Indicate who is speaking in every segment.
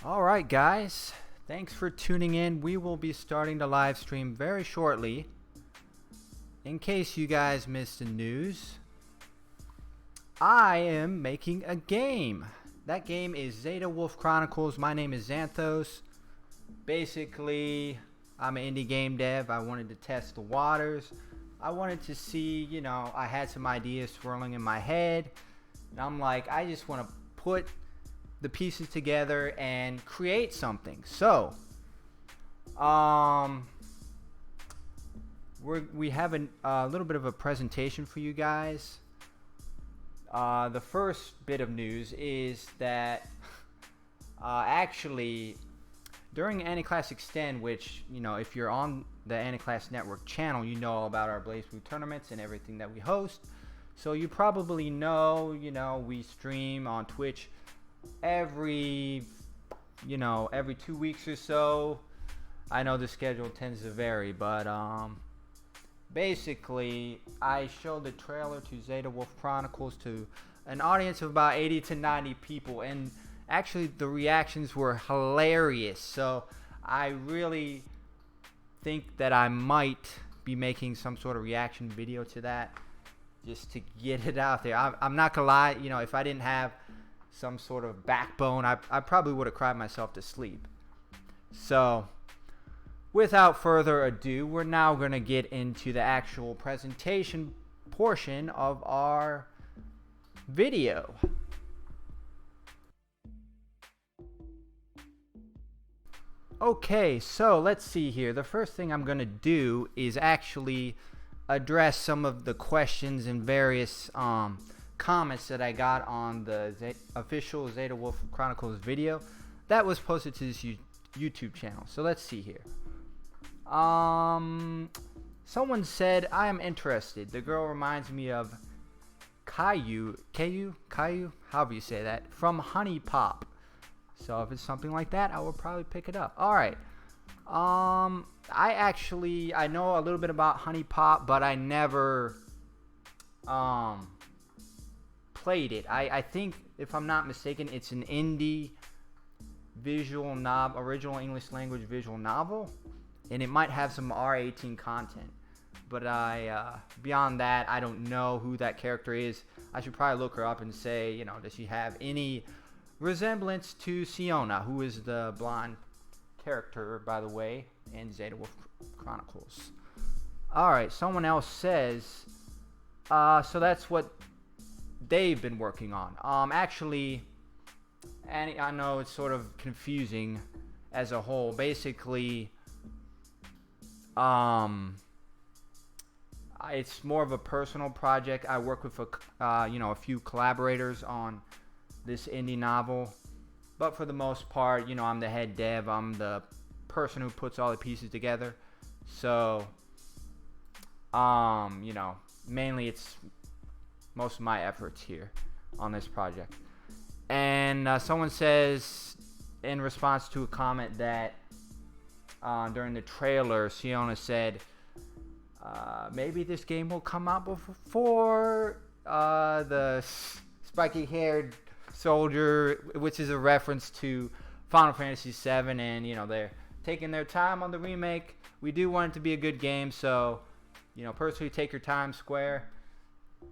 Speaker 1: Alright guys, thanks for tuning in. We will be starting the live stream very shortly. In case you guys missed the news, I am making a game. That game is Zeta Wolf Chronicles. My name is Zanthos. Basically, I'm an indie game dev. I wanted to test the waters. I wanted to see, I had some ideas swirling in my head. And I'm like, I just want to put the pieces together and create something. So, we have a little bit of a presentation for you guys. The first bit of news is that actually during AniClash Extend, which if you're on the AniClash Network channel, you know all about our Blaze Blue tournaments and everything that we host. So you probably know, we stream on Twitch every 2 weeks or so. I know the schedule tends to vary, but basically I showed the trailer to Zeta Wolf Chronicles to an audience of about 80 to 90 people, and actually the reactions were hilarious. So I really think that I might be making some sort of reaction video to that, just to get it out there. I'm not gonna lie, if I didn't have some sort of backbone, I probably would have cried myself to sleep. So without further ado, we're now going to get into the actual presentation portion of our video. Okay, so let's see here. The first thing I'm going to do is actually address some of the questions and various comments that I got on the official Zeta Wolf Chronicles video that was posted to this YouTube channel. So let's see here. Someone said, I am interested. The girl reminds me of Caillou, however you say that, from Honey Pop. So if it's something like that, I will probably pick it up. Alright. I know a little bit about Honey Pop, but I never played it. I think, if I'm not mistaken, it's an indie visual novel, original English language visual novel, and it might have some R18 content. But beyond that, I don't know who that character is. I should probably look her up and say, does she have any resemblance to Sienna, who is the blonde character, by the way, in Zeta Wolf Chronicles. Alright, someone else says, so that's what they've been working on. Actually, and I know it's sort of confusing as a whole. Basically, it's more of a personal project. I work with a few collaborators on this indie novel, but for the most part, I'm the head dev. I'm the person who puts all the pieces together. So, mainly it's most of my efforts here on this project. And someone says, in response to a comment, that during the trailer, Sienna said, maybe this game will come out before the spiky-haired soldier, which is a reference to Final Fantasy VII, and they're taking their time on the remake. We do want it to be a good game, so personally, take your time, Square.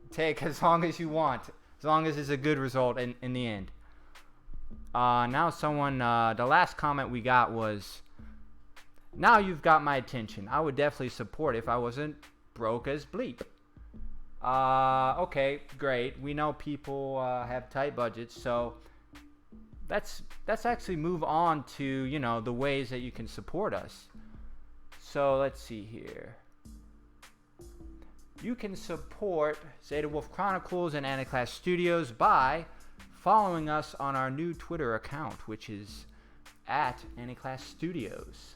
Speaker 1: Take as long as you want, as long as it's a good result in the end. Now someone, the last comment we got was, now you've got my attention. I would definitely support if I wasn't broke as bleep. Okay, great. We know people have tight budgets, so let's actually move on to the ways that you can support us. So let's see here. You can support Zeta Wolf Chronicles and AniClash Studios by following us on our new Twitter account, which is at AniClash Studios.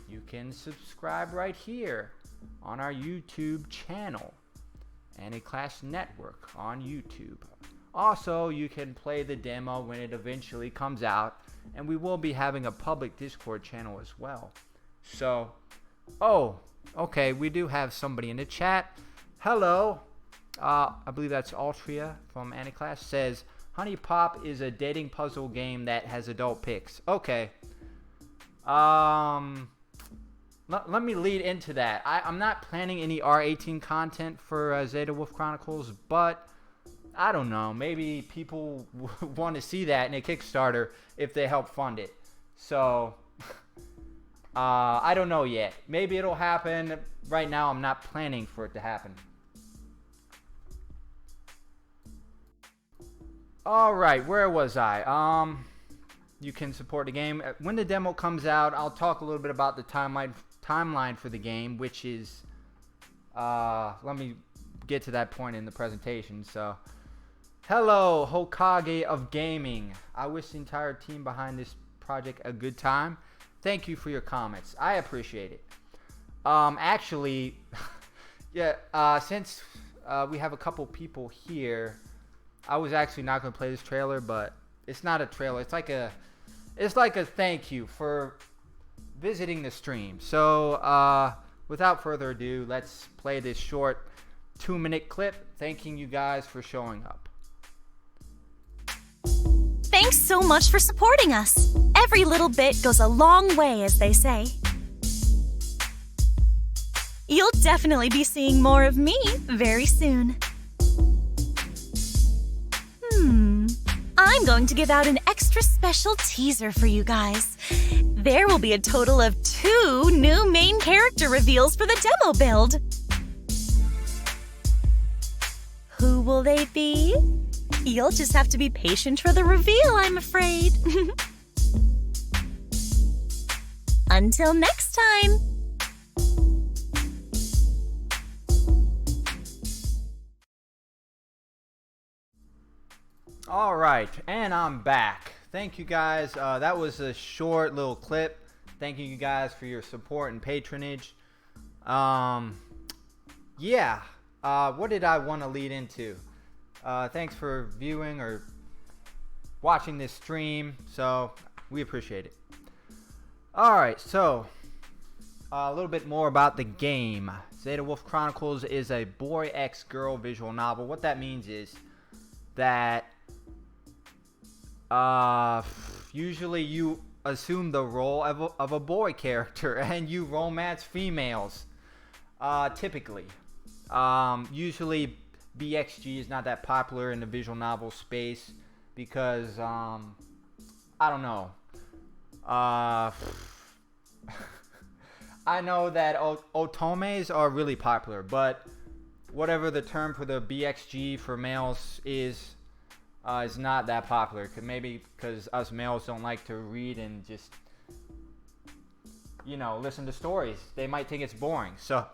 Speaker 1: You can subscribe right here on our YouTube channel, AniClash Network on YouTube. Also, you can play the demo when it eventually comes out, and we will be having a public Discord channel as well. So, okay, we do have somebody in the chat. Hello, I believe that's Altria from AniClash, says, Honey Pop is a dating puzzle game that has adult pics. Okay. Let me lead into that. I'm not planning any R18 content for Zeta Wolf Chronicles, but I don't know. Maybe people want to see that in a Kickstarter if they help fund it. So, I don't know yet. Maybe it'll happen. Right now, I'm not planning for it to happen. Alright, where was I? You can support the game. When the demo comes out, I'll talk a little bit about the timeline for the game, which is, let me get to that point in the presentation. So, hello, Hokage of Gaming. I wish the entire team behind this project a good time. Thank you for your comments. I appreciate it. Actually, yeah, since we have a couple people here, I was actually not going to play this trailer, but it's not a trailer. It's like a thank you for visiting the stream. So, without further ado, let's play this short 2-minute clip thanking you guys for showing up.
Speaker 2: Thanks so much for supporting us. Every little bit goes a long way, as they say. You'll definitely be seeing more of me very soon. I'm going to give out an extra special teaser for you guys. There will be a total of 2 new main character reveals for the demo build. Who will they be? You'll just have to be patient for the reveal, I'm afraid. Until next time.
Speaker 1: All right, and I'm back. Thank you guys. That was a short little clip. Thanking you guys for your support and patronage. Yeah. What did I want to lead into? Thanks for viewing or watching this stream. So we appreciate it. All right, so a little bit more about the game. Zeta Wolf Chronicles is a boy x girl visual novel. What that means is that usually you assume the role of a boy character and you romance females, typically. Usually BxG is not that popular in the visual novel space because, I don't know. I know that otomes are really popular, but whatever the term for the BxG for males is not that popular. Maybe because us males don't like to read and just, you know, listen to stories. They might think it's boring. So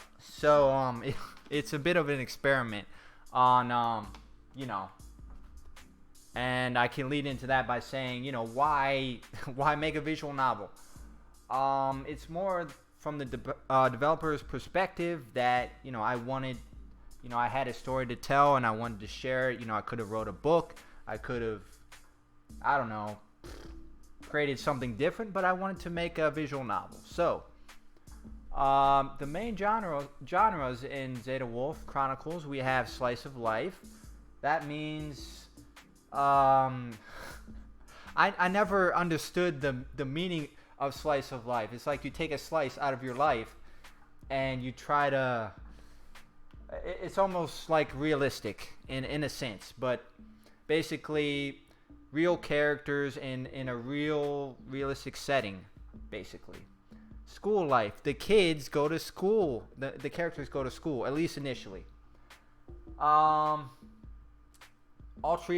Speaker 1: it's a bit of an experiment on, you know, and I can lead into that by saying, you know, why make a visual novel? It's more from the developer's perspective that, you know, I wanted, you know, I had a story to tell and I wanted to share it. You know, I could have wrote a book. I could have, I don't know, created something different, but I wanted to make a visual novel. So, the main genres in Zeta Wolf Chronicles, we have slice of life. That means, I never understood the meaning of slice of life. It's like you take a slice out of your life and you try to, it's almost like realistic in a sense, but basically real characters in a realistic setting, basically. School life. The kids go to school. The characters go to school, at least initially. Altria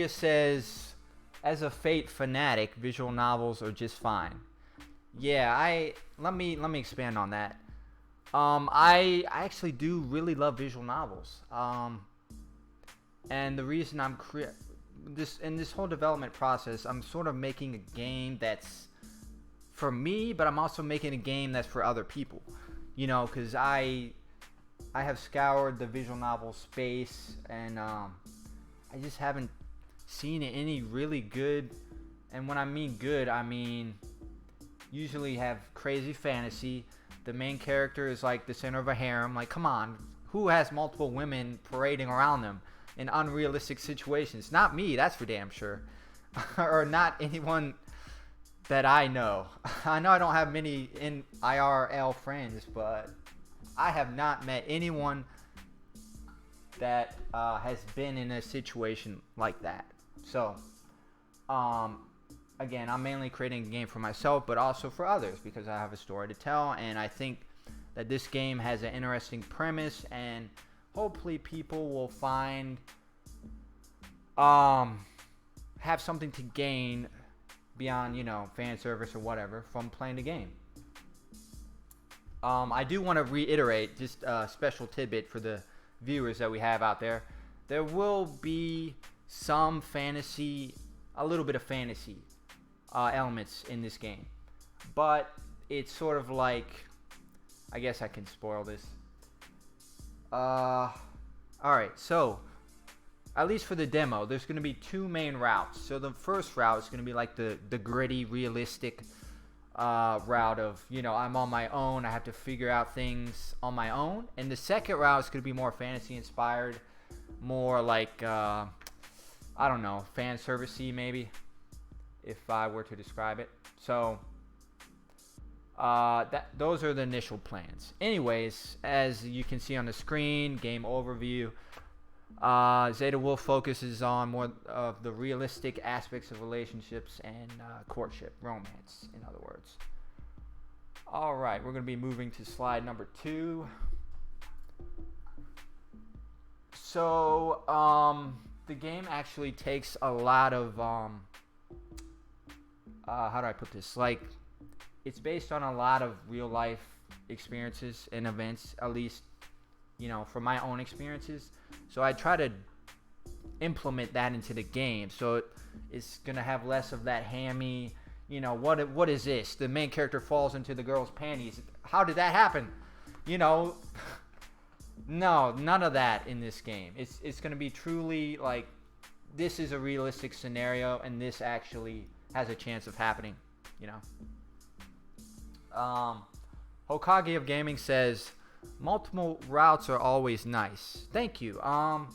Speaker 1: says, as a Fate fanatic, visual novels are just fine. Yeah, let me expand on that. I actually do really love visual novels. And the reason I'm in this whole development process, I'm sort of making a game that's for me, but I'm also making a game that's for other people. You know, because I have scoured the visual novel space, and I just haven't seen any really good. And when I mean good, I mean usually have crazy fantasy. The main character is like the center of a harem. Like, come on, who has multiple women parading around them? in unrealistic situations. Not me, that's for damn sure. Or not anyone that I know. I know I don't have many in IRL friends, but I have not met anyone that has been in a situation like that. So, again, I'm mainly creating a game for myself, but also for others because I have a story to tell, and I think that this game has an interesting premise, and hopefully people will find have something to gain beyond, you know, fan service or whatever from playing the game. I do want to reiterate just a special tidbit for the viewers that we have out there. There will be some fantasy, a little bit of fantasy elements in this game, but it's sort of like, I guess I can spoil this. Alright, so at least for the demo, there's going to be two main routes. So the first route is going to be like the gritty, realistic route of, you know, I'm on my own, I have to figure out things on my own. And the second route is going to be more fantasy inspired, more like, I don't know, fan servicey maybe, if I were to describe it. So those are the initial plans. Anyways, as you can see on the screen, game overview, Zeta Wolf focuses on more of the realistic aspects of relationships and courtship, romance, in other words. Alright, we're going to be moving to slide number 2. So, the game actually takes a lot of, how do I put this? Like, it's based on a lot of real life experiences and events, at least, you know, from my own experiences. So I try to implement that into the game. So it's going to have less of that hammy, you know, what is this? The main character falls into the girl's panties. How did that happen? You know, no, none of that in this game. It's going to be truly like, this is a realistic scenario and this actually has a chance of happening, you know. Hokage of Gaming says, multiple routes are always nice. Thank you. I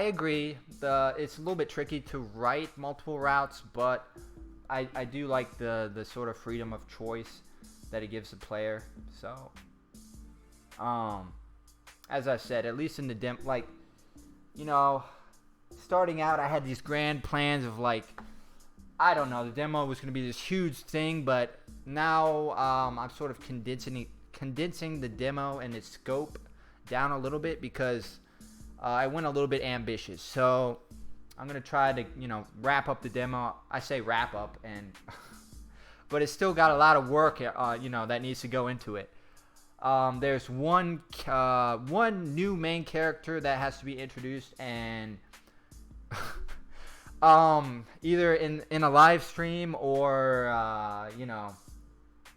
Speaker 1: agree. It's a little bit tricky to write multiple routes, but I do like the sort of freedom of choice that it gives the player. So, as I said, at least in the demo, like, you know, starting out, I had these grand plans of like, I don't know, the demo was going to be this huge thing, but now I'm sort of condensing the demo and its scope down a little bit because I went a little bit ambitious. So I'm going to try to, you know, wrap up the demo. I say wrap up, and but it's still got a lot of work, you know, that needs to go into it. There's one new main character that has to be introduced, and either in a live stream or you know,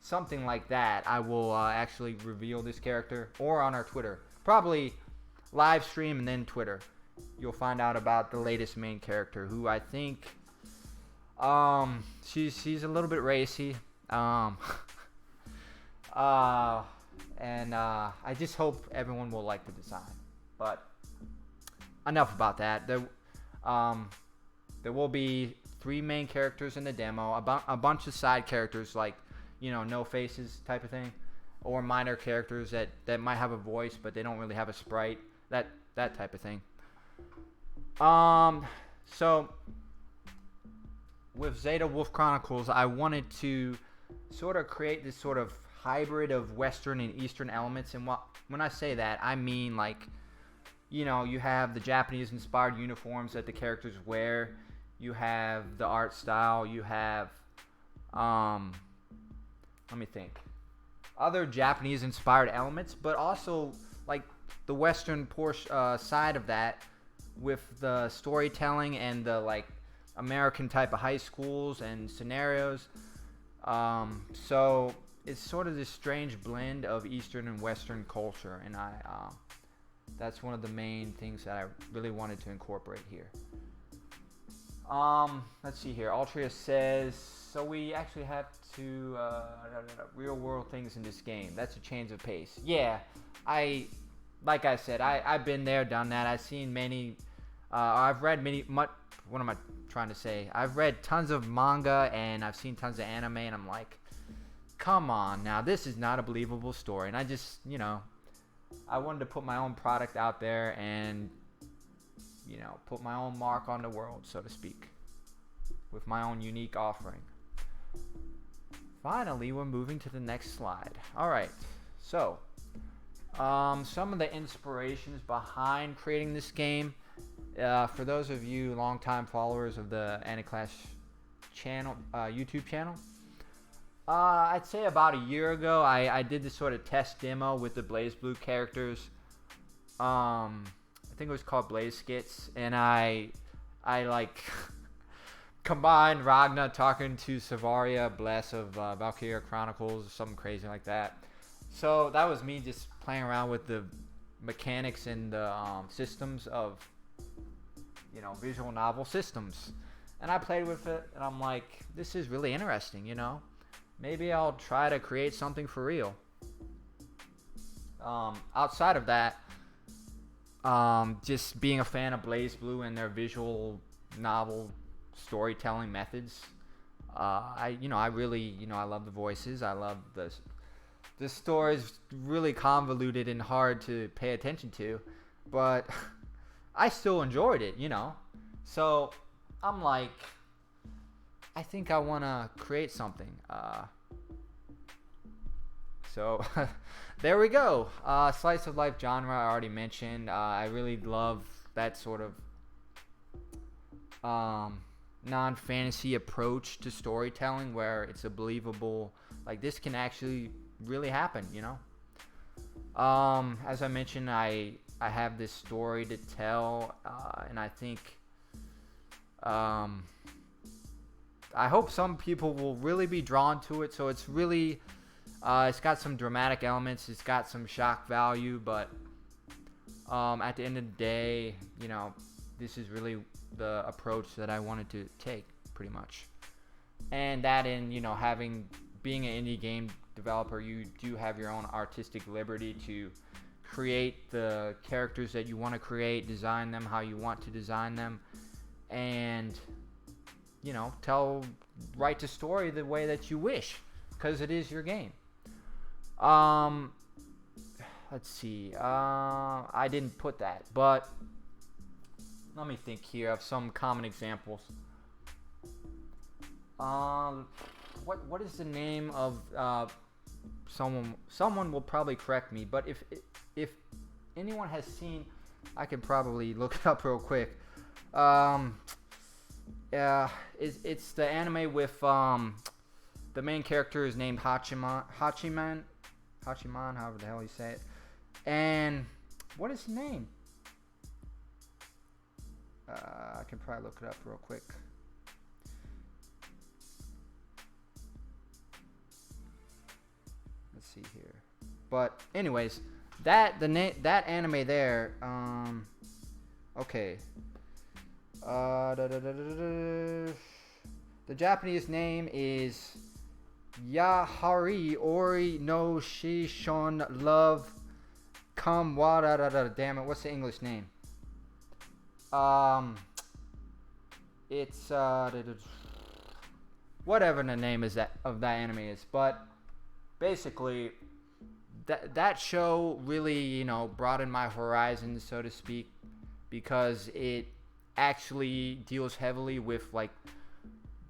Speaker 1: something like that, I will actually reveal this character, or on our Twitter, probably live stream and then Twitter. You'll find out about the latest main character, who I think she's a little bit racy, and I just hope everyone will like the design. But enough about that. There will be 3 main characters in the demo, a bunch of side characters, like, you know, no faces type of thing, or minor characters that might have a voice but they don't really have a sprite, that type of thing. So with Zeta Wolf Chronicles, I wanted to sort of create this sort of hybrid of Western and Eastern elements, and when I say that, I mean, like, you know, you have the Japanese inspired uniforms that the characters wear, you have the art style, you have let me think, other Japanese inspired elements, but also like the Western portion side of that, with the storytelling and the like American type of high schools and scenarios. So it's sort of this strange blend of Eastern and Western culture, and that's one of the main things that I really wanted to incorporate here. Let's see here. Altria says, so we actually have to real world things in this game. That's a change of pace. Yeah, I like I said, I've been there, done that. I've seen many. I've read many. What am I trying to say? I've read tons of manga and I've seen tons of anime, and I'm like, come on, now this is not a believable story. And I just, I wanted to put my own product out there and, put my own mark on the world, so to speak, with my own unique offering. Finally, we're moving to the next slide. All right, so some of the inspirations behind creating this game. For those of you longtime followers of the AniClash channel, YouTube channel, I'd say about a year ago, I did this sort of test demo with the BlazBlue characters. I think it was called Blaze Skits, and I like combined Ragna talking to Savaria Bless of Valkyria Chronicles or something crazy like that. So that was me just playing around with the mechanics and the systems of, visual novel systems. And I played with it, and I'm like, this is really interesting, Maybe I'll try to create something for real. Outside of that, just being a fan of BlazBlue and their visual novel storytelling methods. I really, I love the voices. I love the story's really convoluted and hard to pay attention to, but I still enjoyed it, So I'm like, I think I want to create something. So there we go. Slice of life genre I already mentioned. I really love that sort of non-fantasy approach to storytelling where it's a believable, like this can actually really happen, As I mentioned, I have this story to tell, and I think I hope some people will really be drawn to it. So it's really, it's got some dramatic elements. It's got some shock value, but at the end of the day, this is really the approach that I wanted to take, pretty much. And that in, being an indie game developer, you do have your own artistic liberty to create the characters that you want to create, design them how you want to design them, and write the story the way that you wish, because it is your game. Let's see. I didn't put that, but let me think here of some common examples. What is the name of someone will probably correct me, but if anyone has seen, I can probably look it up real quick. It's the anime with the main character is named Hachiman, however the hell you say it. And what is his name? I can probably look it up real quick. Let's see here. But anyways, that anime there. Okay. The Japanese name is Yahari Ori no Shishon Love Come Wada. Damn it, what's the English name? It's whatever the name is of that anime is, but basically that show really broadened my horizons, so to speak, because it actually deals heavily with like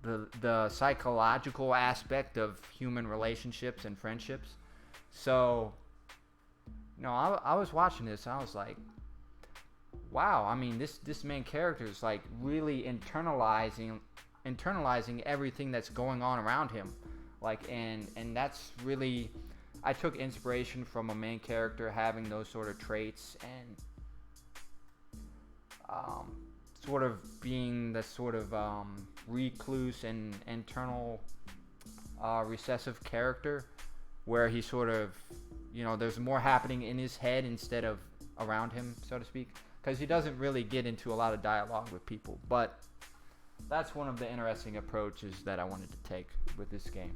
Speaker 1: the psychological aspect of human relationships and friendships. So I was watching this, I was like, wow, I mean this main character is like really internalizing everything that's going on around him, like and that's really, I took inspiration from a main character having those sort of traits and sort of being the sort of recluse and internal recessive character, where he sort of, there's more happening in his head instead of around him, so to speak, because he doesn't really get into a lot of dialogue with people. But that's one of the interesting approaches that I wanted to take with this game.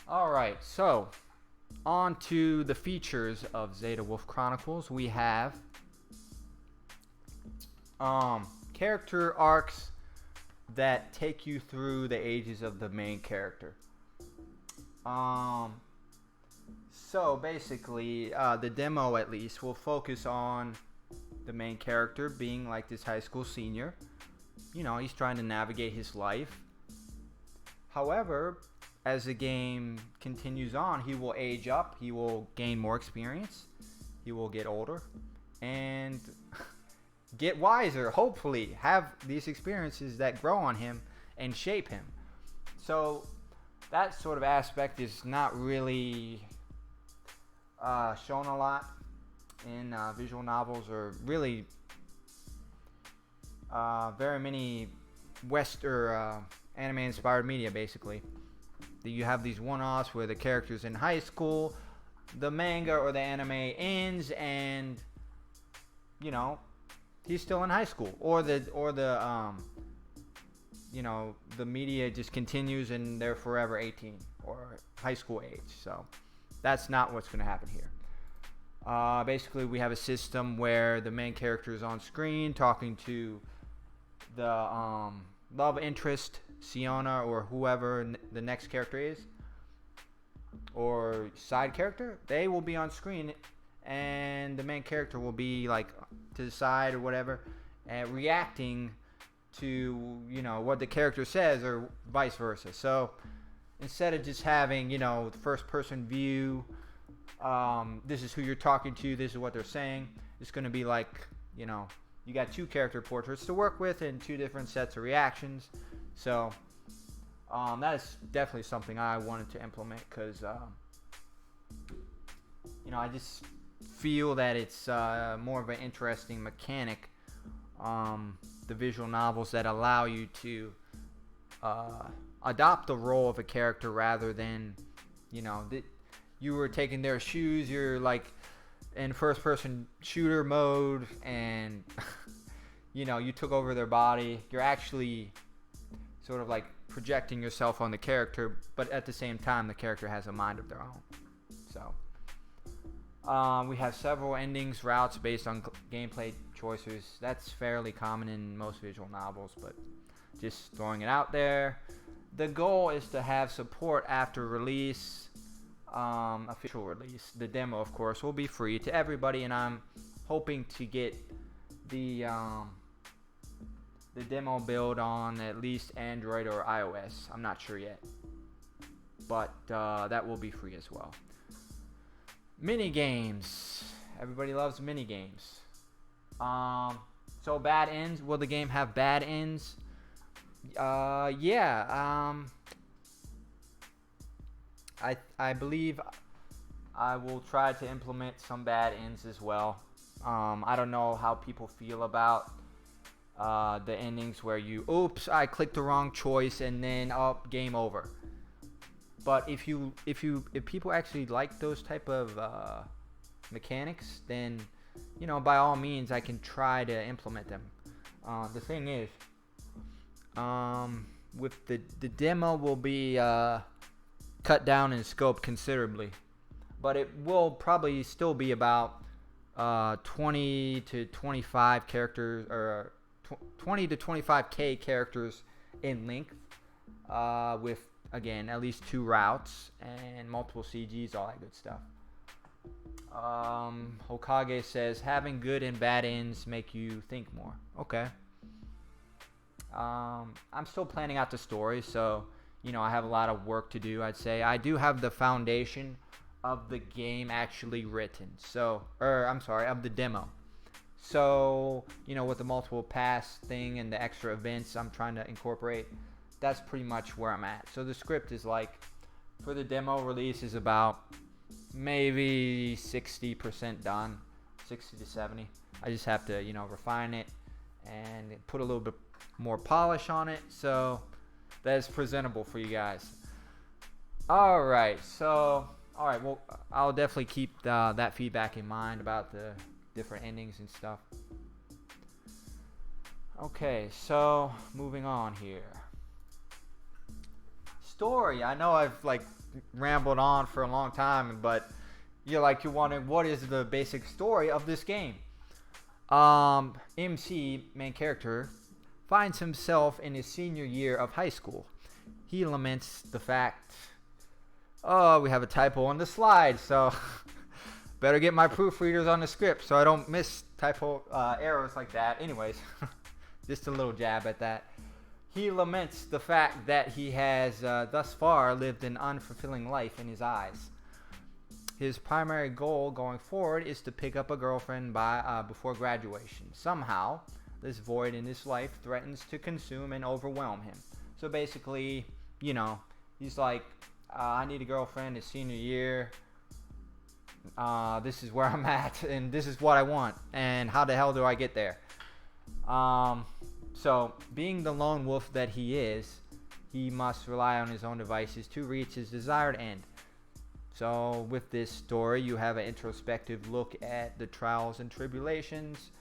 Speaker 1: Alright, so on to the features of Zeta Wolf Chronicles. We have character arcs that take you through the ages of the main character. So basically, the demo at least will focus on the main character being like this high school senior. You know, he's trying to navigate his life. However, as the game continues on, he will age up, he will gain more experience, he will get older, and get wiser, hopefully, have these experiences that grow on him and shape him. So that sort of aspect is not really shown a lot in visual novels, or really very many Western anime inspired media. Basically, you have these one-offs where the character's in high school, the manga or the anime ends, and you know, he's still in high school, or the you know, the media just continues and they're forever 18 or high school age. So that's not what's going to happen here. Basically, we have a system where the main character is on screen talking to the love interest, Sienna, or whoever the next character is, or side character. They will be on screen, and the main character will be like to the side or whatever, and reacting to, you know, what the character says, or vice versa. So instead of just having, you know, the first person view, this is who you're talking to, this is what they're saying, it's going to be like, you know, you got two character portraits to work with and two different sets of reactions. So that is definitely something I wanted to implement, because you know, I just feel that it's more of an interesting mechanic, the visual novels that allow you to adopt the role of a character, rather than, you know, you were taking their shoes, you're like in first person shooter mode, and you know, you took over their body. You're actually sort of like projecting yourself on the character, but at the same time the character has a mind of their own. So we have several endings, routes based on gameplay choices. That's fairly common in most visual novels, but just throwing it out there. The goal is to have support after release, official release. The demo, of course, will be free to everybody, and I'm hoping to get the demo build on at least Android or iOS. I'm not sure yet, but that will be free as well. Mini games. Everybody loves mini games. So bad ends. Will the game have bad ends? Yeah. I believe I will try to implement some bad ends as well. I don't know how people feel about the endings where you, oops, I clicked the wrong choice, and then game over. But if people actually like those type of mechanics, then, you know, by all means I can try to implement them. The thing is, with the demo will be cut down in scope considerably, but it will probably still be about 20 to 25 characters, or 20 to 25k characters in length, with, again, at least 2 routes and multiple CGs, all that good stuff. Hokage says having good and bad ends make you think more. Okay. I'm still planning out the story, so, you know, I have a lot of work to do. I'd say I do have the foundation of the game actually written, so, of the demo. So, you know, with the multiple pass thing and the extra events I'm trying to incorporate, that's pretty much where I'm at. So the script is like, for the demo release, is about maybe 60% done, 60 to 70. I just have to, you know, refine it and put a little bit more polish on it, so that is presentable for you guys. Alright, well, I'll definitely keep that feedback in mind about the different endings and stuff. Okay, so moving on here. Story. I know I've like rambled on for a long time, but you're wondering what is the basic story of this game. MC, main character, finds himself in his senior year of high school. He laments the fact, oh, we have a typo on the slide, so better get my proofreaders on the script so I don't miss typo errors like that. Anyways, just a little jab at that. He laments the fact that he has thus far lived an unfulfilling life in his eyes. His primary goal going forward is to pick up a girlfriend before graduation. Somehow, this void in his life threatens to consume and overwhelm him. So basically, he's like, I need a girlfriend. It's senior year. This is where I'm at, and this is what I want. And how the hell do I get there? So, being the lone wolf that he is, he must rely on his own devices to reach his desired end. So, with this story, you have an introspective look at the trials and tribulations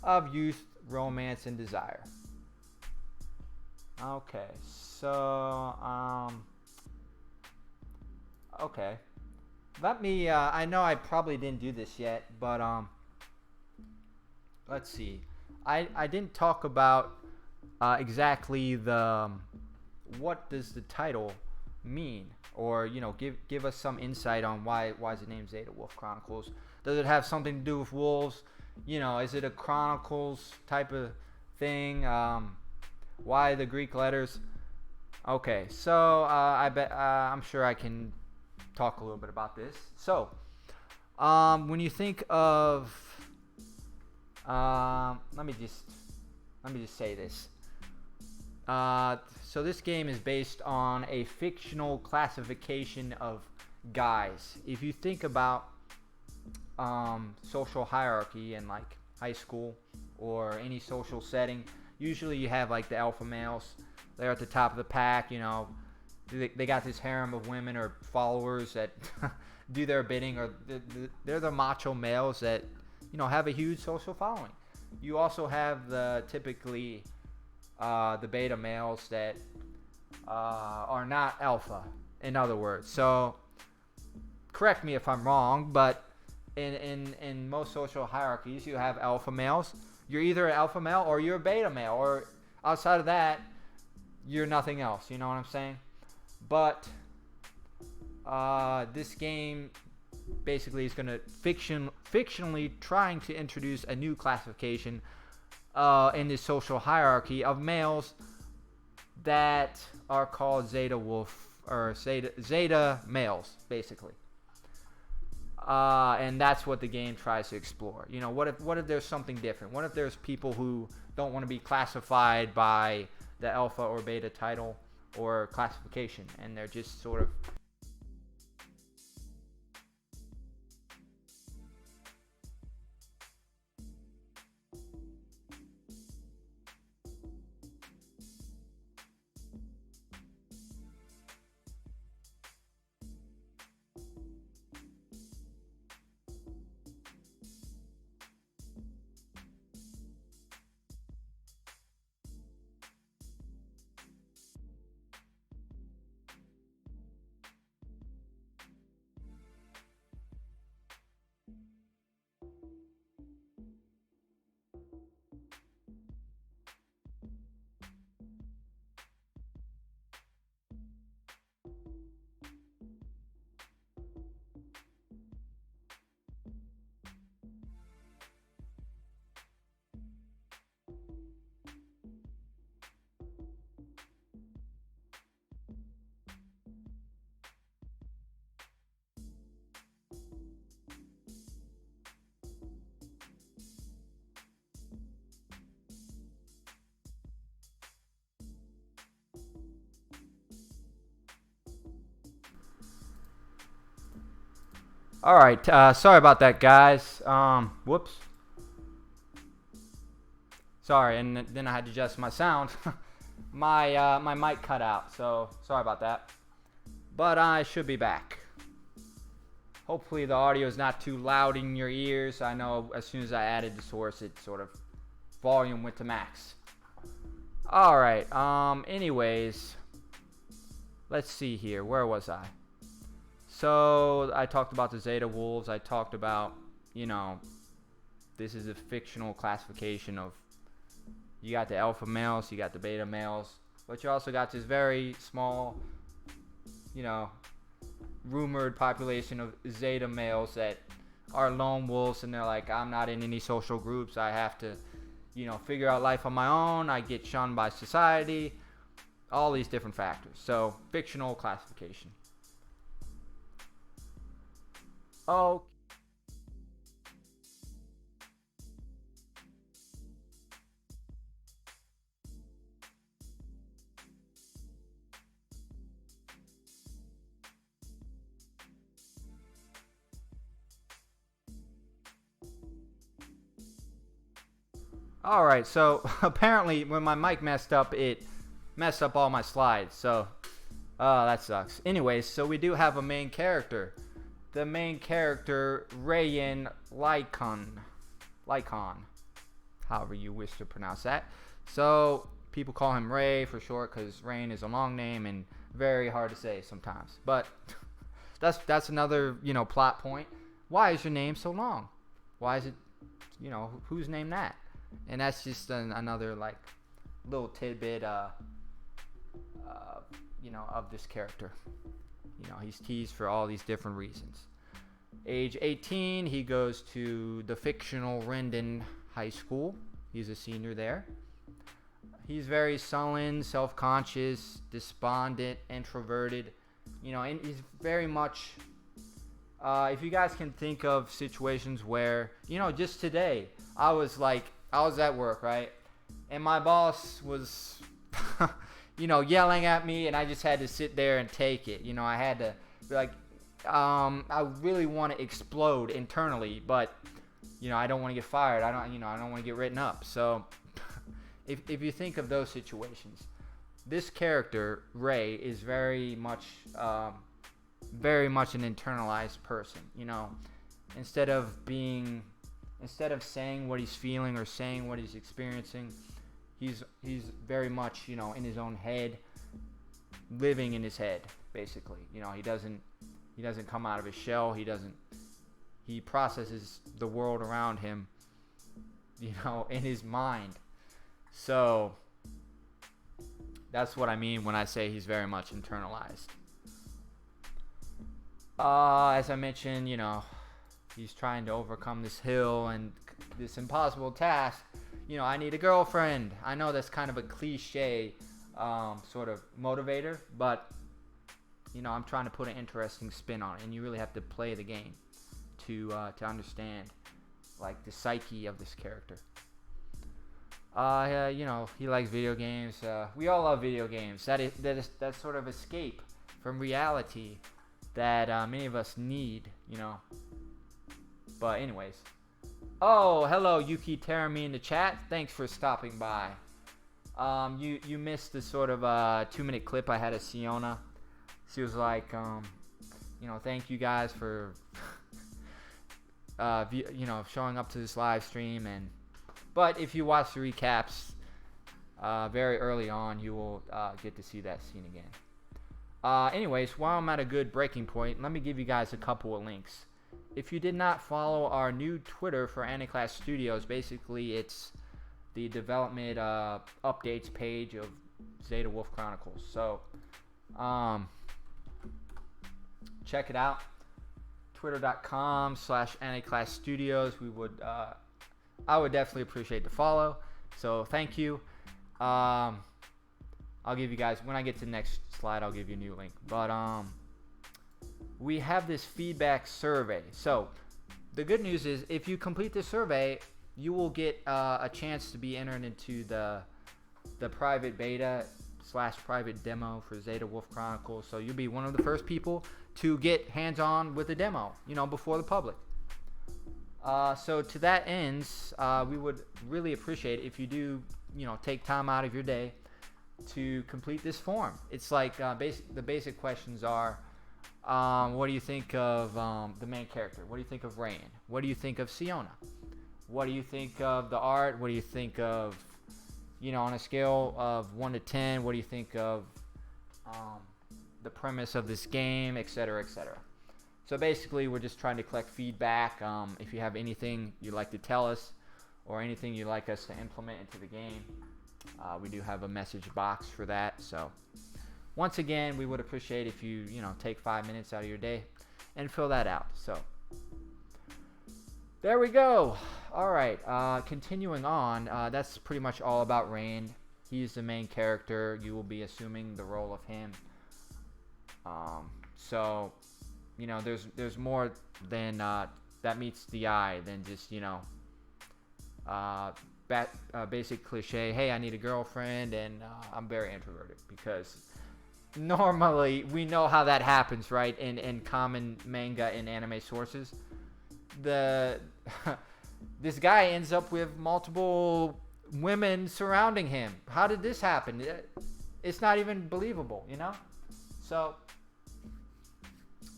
Speaker 1: of youth, romance, and desire. Okay, so, okay. Let me, I know I probably didn't do this yet, but, let's see. I didn't talk about exactly what does the title mean, or give us some insight on why is it named Zeta Wolf Chronicles. Does it have something to do with wolves? Is it a Chronicles type of thing? Why the Greek letters? Okay, so I'm sure I can talk a little bit about this. So when you think of let me just say this. So this game is based on a fictional classification of guys. If you think about social hierarchy in like high school or any social setting, usually you have like the alpha males. They're at the top of the pack. They got this harem of women or followers that do their bidding, or they're the macho males that have a huge social following. You also have typically the beta males that are not alpha, in other words. So correct me if I'm wrong, but in most social hierarchies, you have alpha males. You're either an alpha male or you're a beta male, or outside of that, you're nothing else. You know what I'm saying? But this game basically is going to fictionally trying to introduce a new classification in this social hierarchy of males that are called Zeta Wolf, or Zeta males, basically. And that's what the game tries to explore. What if there's something different? What if there's people who don't want to be classified by the alpha or beta title or classification, and they're just sort of All right, sorry about that, guys. Whoops. Sorry, and then I had to adjust my sound. my mic cut out, so sorry about that. But I should be back. Hopefully the audio is not too loud in your ears. I know as soon as I added the source, it sort of volume went to max. All right. Anyways, let's see here. Where was I? So I talked about the Zeta Wolves. I talked about, this is a fictional classification of, you got the alpha males, you got the beta males, but you also got this very small, rumored population of Zeta males that are lone wolves, and they're like, I'm not in any social groups. I have to, figure out life on my own. I get shunned by society. All these different factors. So, fictional classification. Oh. All right, so apparently when my mic messed up, it messed up all my slides. So, that sucks. Anyways, so we do have a main character. The main character, Rayan Lycon, however you wish to pronounce that. So, people call him Ray for short because Rain is a long name and very hard to say sometimes. But that's another, plot point. Why is your name so long? Why is it, who's named that? And that's just another little tidbit, of this character. He's teased for all these different reasons. Age 18, he goes to the fictional Rendon High School. He's a senior there. He's very sullen, self-conscious, despondent, introverted. And he's very much. If you guys can think of situations where, just today, I was at work, right? And my boss was, yelling at me, and I just had to sit there and take it. I had to be like, I really want to explode internally, but, I don't want to get fired. I don't want to get written up. So, if you think of those situations, this character, Ray, is very much an internalized person. Instead of saying what he's feeling or saying what he's experiencing, he's very much, in his own head, living in his head, basically. He doesn't come out of his shell. He processes the world around him, in his mind. So that's what I mean when I say he's very much internalized. As I mentioned, he's trying to overcome this hill and this impossible task. I need a girlfriend. I know that's kind of a cliche sort of motivator, but I'm trying to put an interesting spin on it, and you really have to play the game to understand the psyche of this character. He likes video games. We all love video games. That's sort of escape from reality that many of us need. But anyways. Oh, hello, Yuki Terami in the chat. Thanks for stopping by. You missed the sort of 2-minute clip I had of Sienna. She was like, thank you guys for, showing up to this live stream. But if you watch the recaps very early on, you will get to see that scene again. Anyways, while I'm at a good breaking point, let me give you guys a couple of links. If you did not follow our new Twitter for AniClash Studios, basically it's the development updates page of Zeta Wolf Chronicles. So, check it out. Twitter.com/AniClash Studios. I would definitely appreciate the follow. So thank you. I'll give you guys, when I get to the next slide, I'll give you a new link. But we have this feedback survey. So the good news is, if you complete the survey, you will get a chance to be entered into the private beta / private demo for Zeta Wolf Chronicles. So you'll be one of the first people to get hands-on with the demo, before the public. So to that ends, we would really appreciate if you do, take time out of your day to complete this form. It's like the basic questions are, what do you think of the main character? What do you think of Rayan? What do you think of Sienna? What do you think of the art? What do you think of, on a scale of 1 to 10, what do you think of the premise of this game, etc., etc.? So basically, we're just trying to collect feedback. If you have anything you'd like to tell us, or anything you'd like us to implement into the game, we do have a message box for that. So once again, we would appreciate if you take 5 minutes out of your day and fill that out. So there we go. All right, continuing on. That's pretty much all about Rain. He's the main character. You will be assuming the role of him. So there's more than that meets the eye than just basic cliche, hey, I need a girlfriend, and I'm very introverted, because normally we know how that happens, right? In common manga and anime sources, this guy ends up with multiple women surrounding him. How did this happen? It's not even believable, So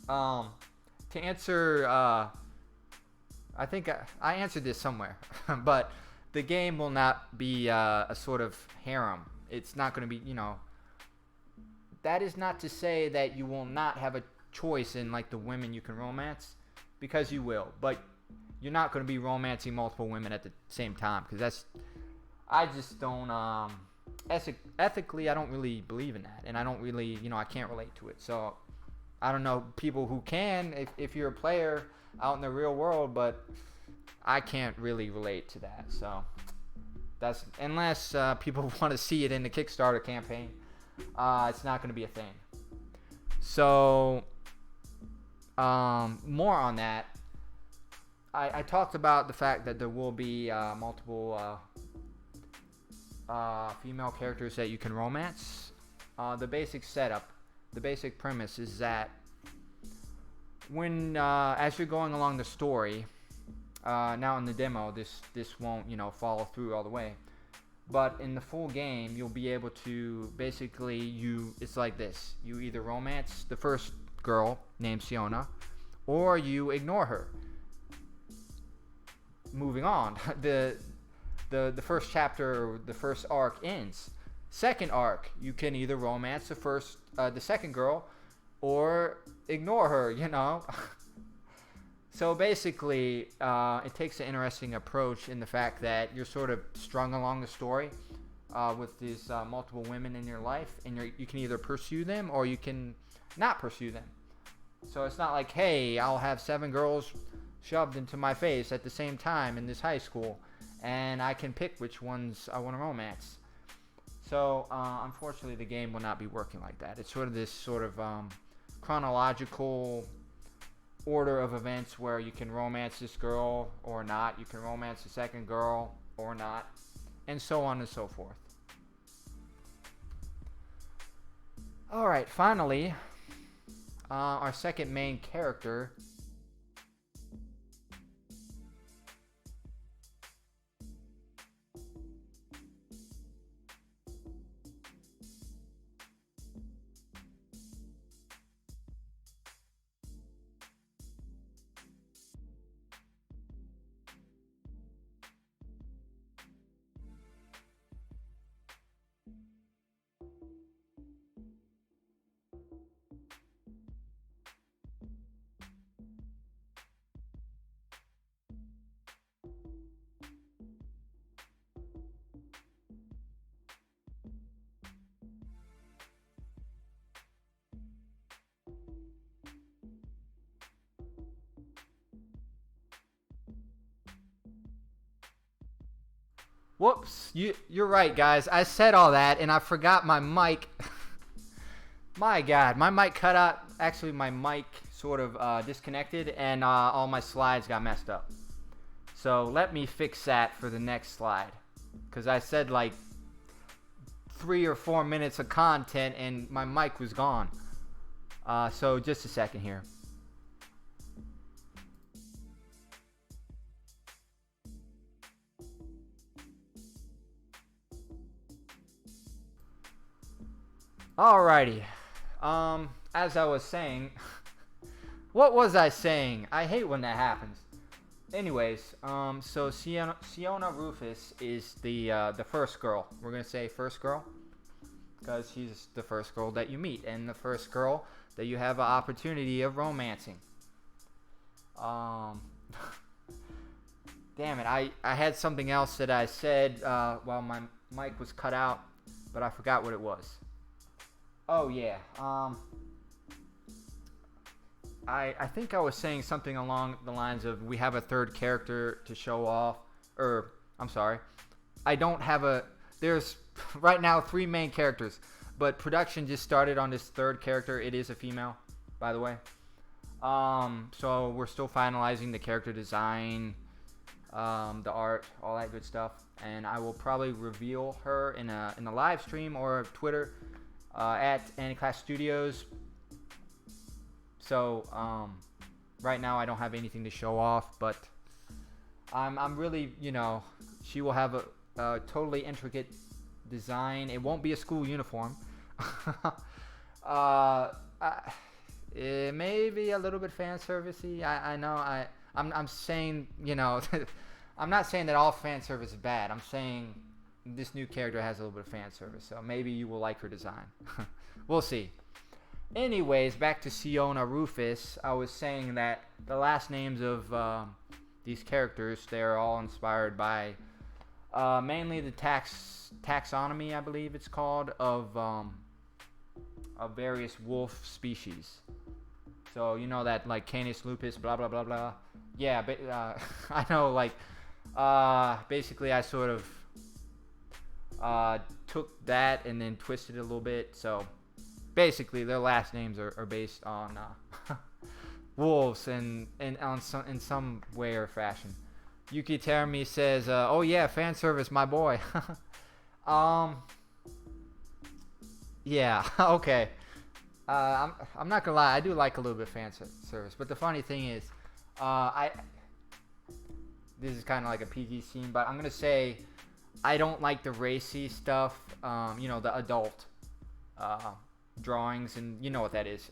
Speaker 1: to answer, I think I answered this somewhere, but the game will not be a sort of harem. It's not going to be, that is not to say that you will not have a choice in like the women you can romance, because you will, but you're not going to be romancing multiple women at the same time, because I just don't, ethically, I don't really believe in that, and I don't really, I can't relate to it. So I don't know people who can, if you're a player out in the real world, but I can't really relate to that. So that's, unless people want to see it in the Kickstarter campaign, it's not going to be a thing. So more on that. I talked about the fact that there will be multiple female characters that you can romance. The basic setup, the basic premise is that when as you're going along the story, now in the demo this won't follow through all the way, but in the full game you'll be able to basically it's like this: you either romance the first girl named Sienna, or you ignore her. Moving on, the first chapter, the first arc ends. Second arc, you can either romance the second girl, or ignore her, So basically, it takes an interesting approach in the fact that you're sort of strung along the story with these multiple women in your life, and you can either pursue them or you can not pursue them. So it's not like, hey, I'll have 7 girls shoved into my face at the same time in this high school, and I can pick which ones I want to romance. So unfortunately, the game will not be working like that. It's sort of this chronological order of events where you can romance this girl or not, you can romance the second girl or not, and so on and so forth. Alright, finally, our second main character. Whoops, you're right, guys. I said all that, and I forgot my mic. My God, my mic cut out. Actually, my mic sort of disconnected, and all my slides got messed up. So let me fix that for the next slide, because I said like 3 or 4 minutes of content, and my mic was gone. So just a second here. Alrighty, as I was saying, what was I saying? I hate when that happens. Anyways, so Sienna Rufus is the first girl. We're gonna say first girl, because she's the first girl that you meet, and the first girl that you have an opportunity of romancing. Um, damn it, I had something else that I said while my mic was cut out, but I forgot what it was. Oh yeah, I think I was saying something along the lines of we have a third character to show off, or I'm sorry, I don't have a. There's right now 3 main characters, but production just started on this third character. It is a female, by the way. So we're still finalizing the character design, the art, all that good stuff, and I will probably reveal her in a live stream or Twitter at AniClash Studios. So right now I don't have anything to show off, but I'm really, she will have a totally intricate design. It won't be a school uniform. It may be a little bit fan servicey. I know. I'm saying, I'm not saying that all fan service is bad. I'm saying this new character has a little bit of fan service, so maybe you will like her design. We'll see. Anyways, back to Sienna Rufus. I was saying that the last names of these characters, they're all inspired by mainly the taxonomy, I believe it's called, of various wolf species. So you know that, like, Canis lupus, blah blah blah blah. Yeah, but I know, like, basically I sort of took that and then twisted it a little bit. So basically their last names are based on wolves and in some way or fashion. Yuki Terami says, "Oh yeah, fan service, my boy." Yeah, okay. I'm not gonna lie, I do like a little bit of fan service, but the funny thing is, this is kind of like a PG scene, but I'm gonna say I don't like the racy stuff. The adult drawings, and you know what that is.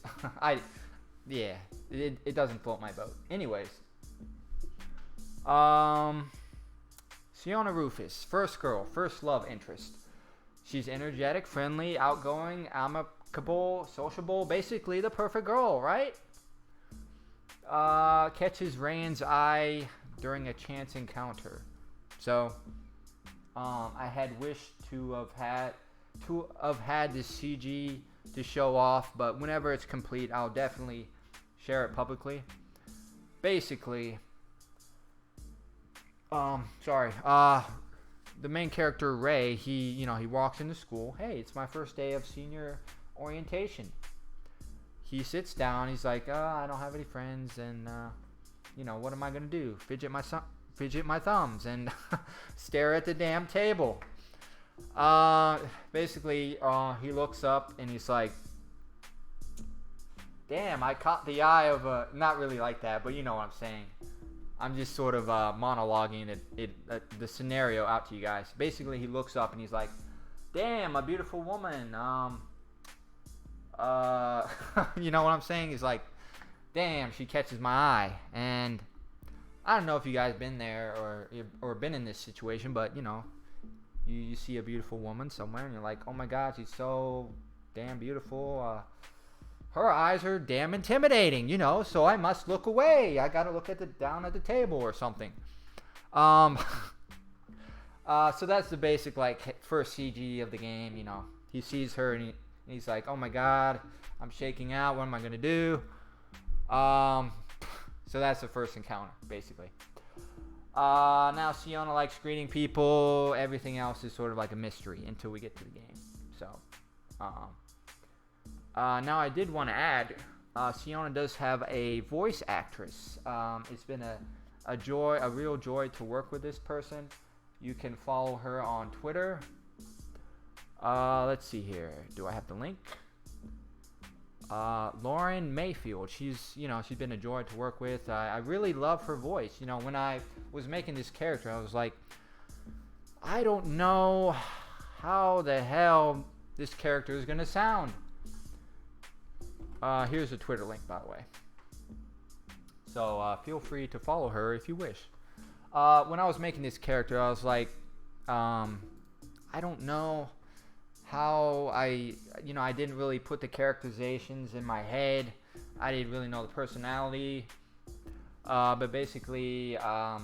Speaker 1: It doesn't float my boat. Anyways, Sienna Rufus, first girl, first love interest. She's energetic, friendly, outgoing, amicable, sociable, basically the perfect girl, right? Catches Rain's eye during a chance encounter. So, I had wished to have had this CG to show off, but whenever it's complete, I'll definitely share it publicly. Basically, the main character, Ray, he walks into school. Hey, it's my first day of senior orientation. He sits down. He's like, I don't have any friends, and what am I gonna do? Fidget my thumbs and stare at the damn table. Basically, he looks up and he's like, damn, I caught the eye of a, not really like that, but you know what I'm saying. I'm just sort of monologuing the scenario out to you guys. Basically, he looks up and he's like, damn, a beautiful woman. You know what I'm saying? He's like, damn, she catches my eye. And I don't know if you guys been there or been in this situation, but you see a beautiful woman somewhere and you're like, oh my god, she's so damn beautiful. Her eyes are damn intimidating, so I must look away. I gotta look down at the table or something. So that's the basic, like, first CG of the game. He sees her and he's like, oh my god, I'm shaking out. What am I gonna do? So that's the first encounter, basically. Now Sienna likes greeting people. Everything else is sort of like a mystery until we get to the game. So, now I did want to add, Sienna does have a voice actress. It's been a real joy to work with this person. You can follow her on Twitter. Let's see here. Do I have the link? Lauren Mayfield. She's been a joy to work with. I really love her voice. When I was making this character, I was like, I don't know how the hell this character is gonna sound. Here's a Twitter link, by the way. So feel free to follow her if you wish. When I was making this character, I was like, I don't know how I didn't really put the characterizations in my head. I didn't really know the personality. But basically, I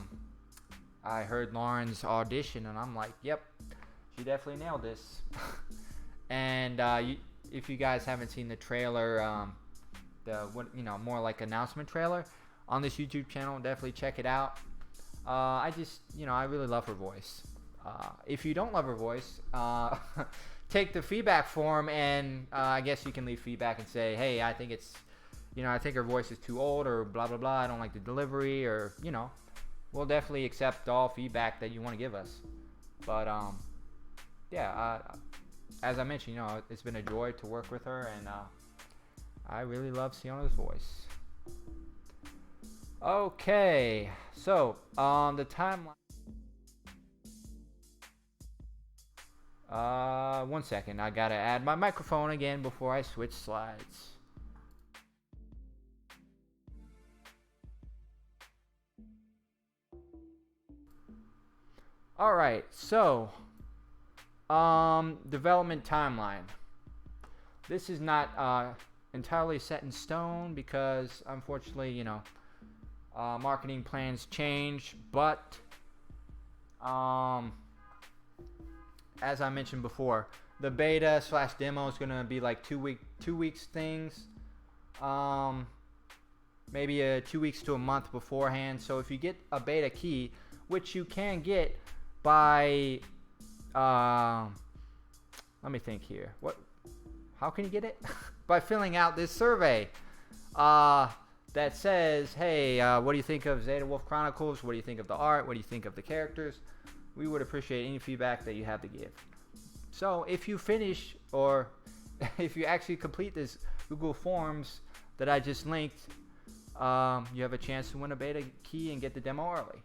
Speaker 1: heard Lauren's audition, and I'm like, yep, she definitely nailed this. And if you guys haven't seen the trailer, more like announcement trailer on this YouTube channel, definitely check it out. I really love her voice. If you don't love her voice, take the feedback form, and I guess you can leave feedback and say, hey, I think her voice is too old, or blah blah blah, I don't like the delivery, or we'll definitely accept all feedback that you want to give us. But as I mentioned, it's been a joy to work with her, and I really love Sienna's voice. Okay, so the timeline. 1 second, I gotta add my microphone again before I switch slides. Alright, so development timeline. This is not entirely set in stone because unfortunately, marketing plans change, but as I mentioned before, the beta / demo is gonna be like 2 weeks things, maybe 2 weeks to a month beforehand. So if you get a beta key, which you can get by let me think here. How can you get it? By filling out this survey that says, hey, what do you think of Zeta Wolf Chronicles? What do you think of the art? What do you think of the characters? We would appreciate any feedback that you have to give. So if you finish, or if you actually complete this Google Forms that I just linked, you have a chance to win a beta key and get the demo early.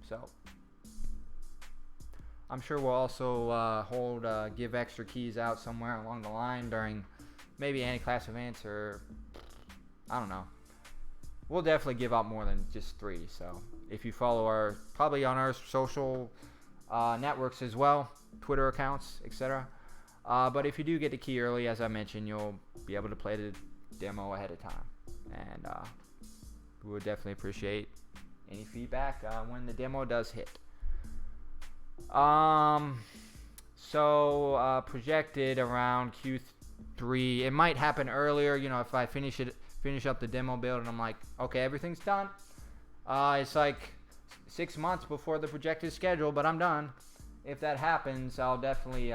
Speaker 1: So I'm sure we'll also give extra keys out somewhere along the line during maybe AniClash events, or I don't know. We'll definitely give out more than just 3. So if you follow probably on our social networks as well, Twitter accounts, etc. But if you do get the key early, as I mentioned, you'll be able to play the demo ahead of time, and we would definitely appreciate any feedback when the demo does hit. Projected around Q3. It might happen earlier, if I finish up the demo build and I'm like, okay, everything's done. It's like 6 months before the projected schedule, but I'm done. If that happens, I'll definitely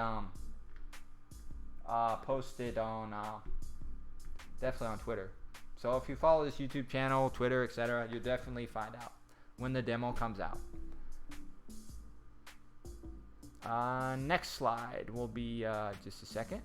Speaker 1: post it on definitely on Twitter. So if you follow this YouTube channel, Twitter, etc., you'll definitely find out when the demo comes out. Next slide will be just a second.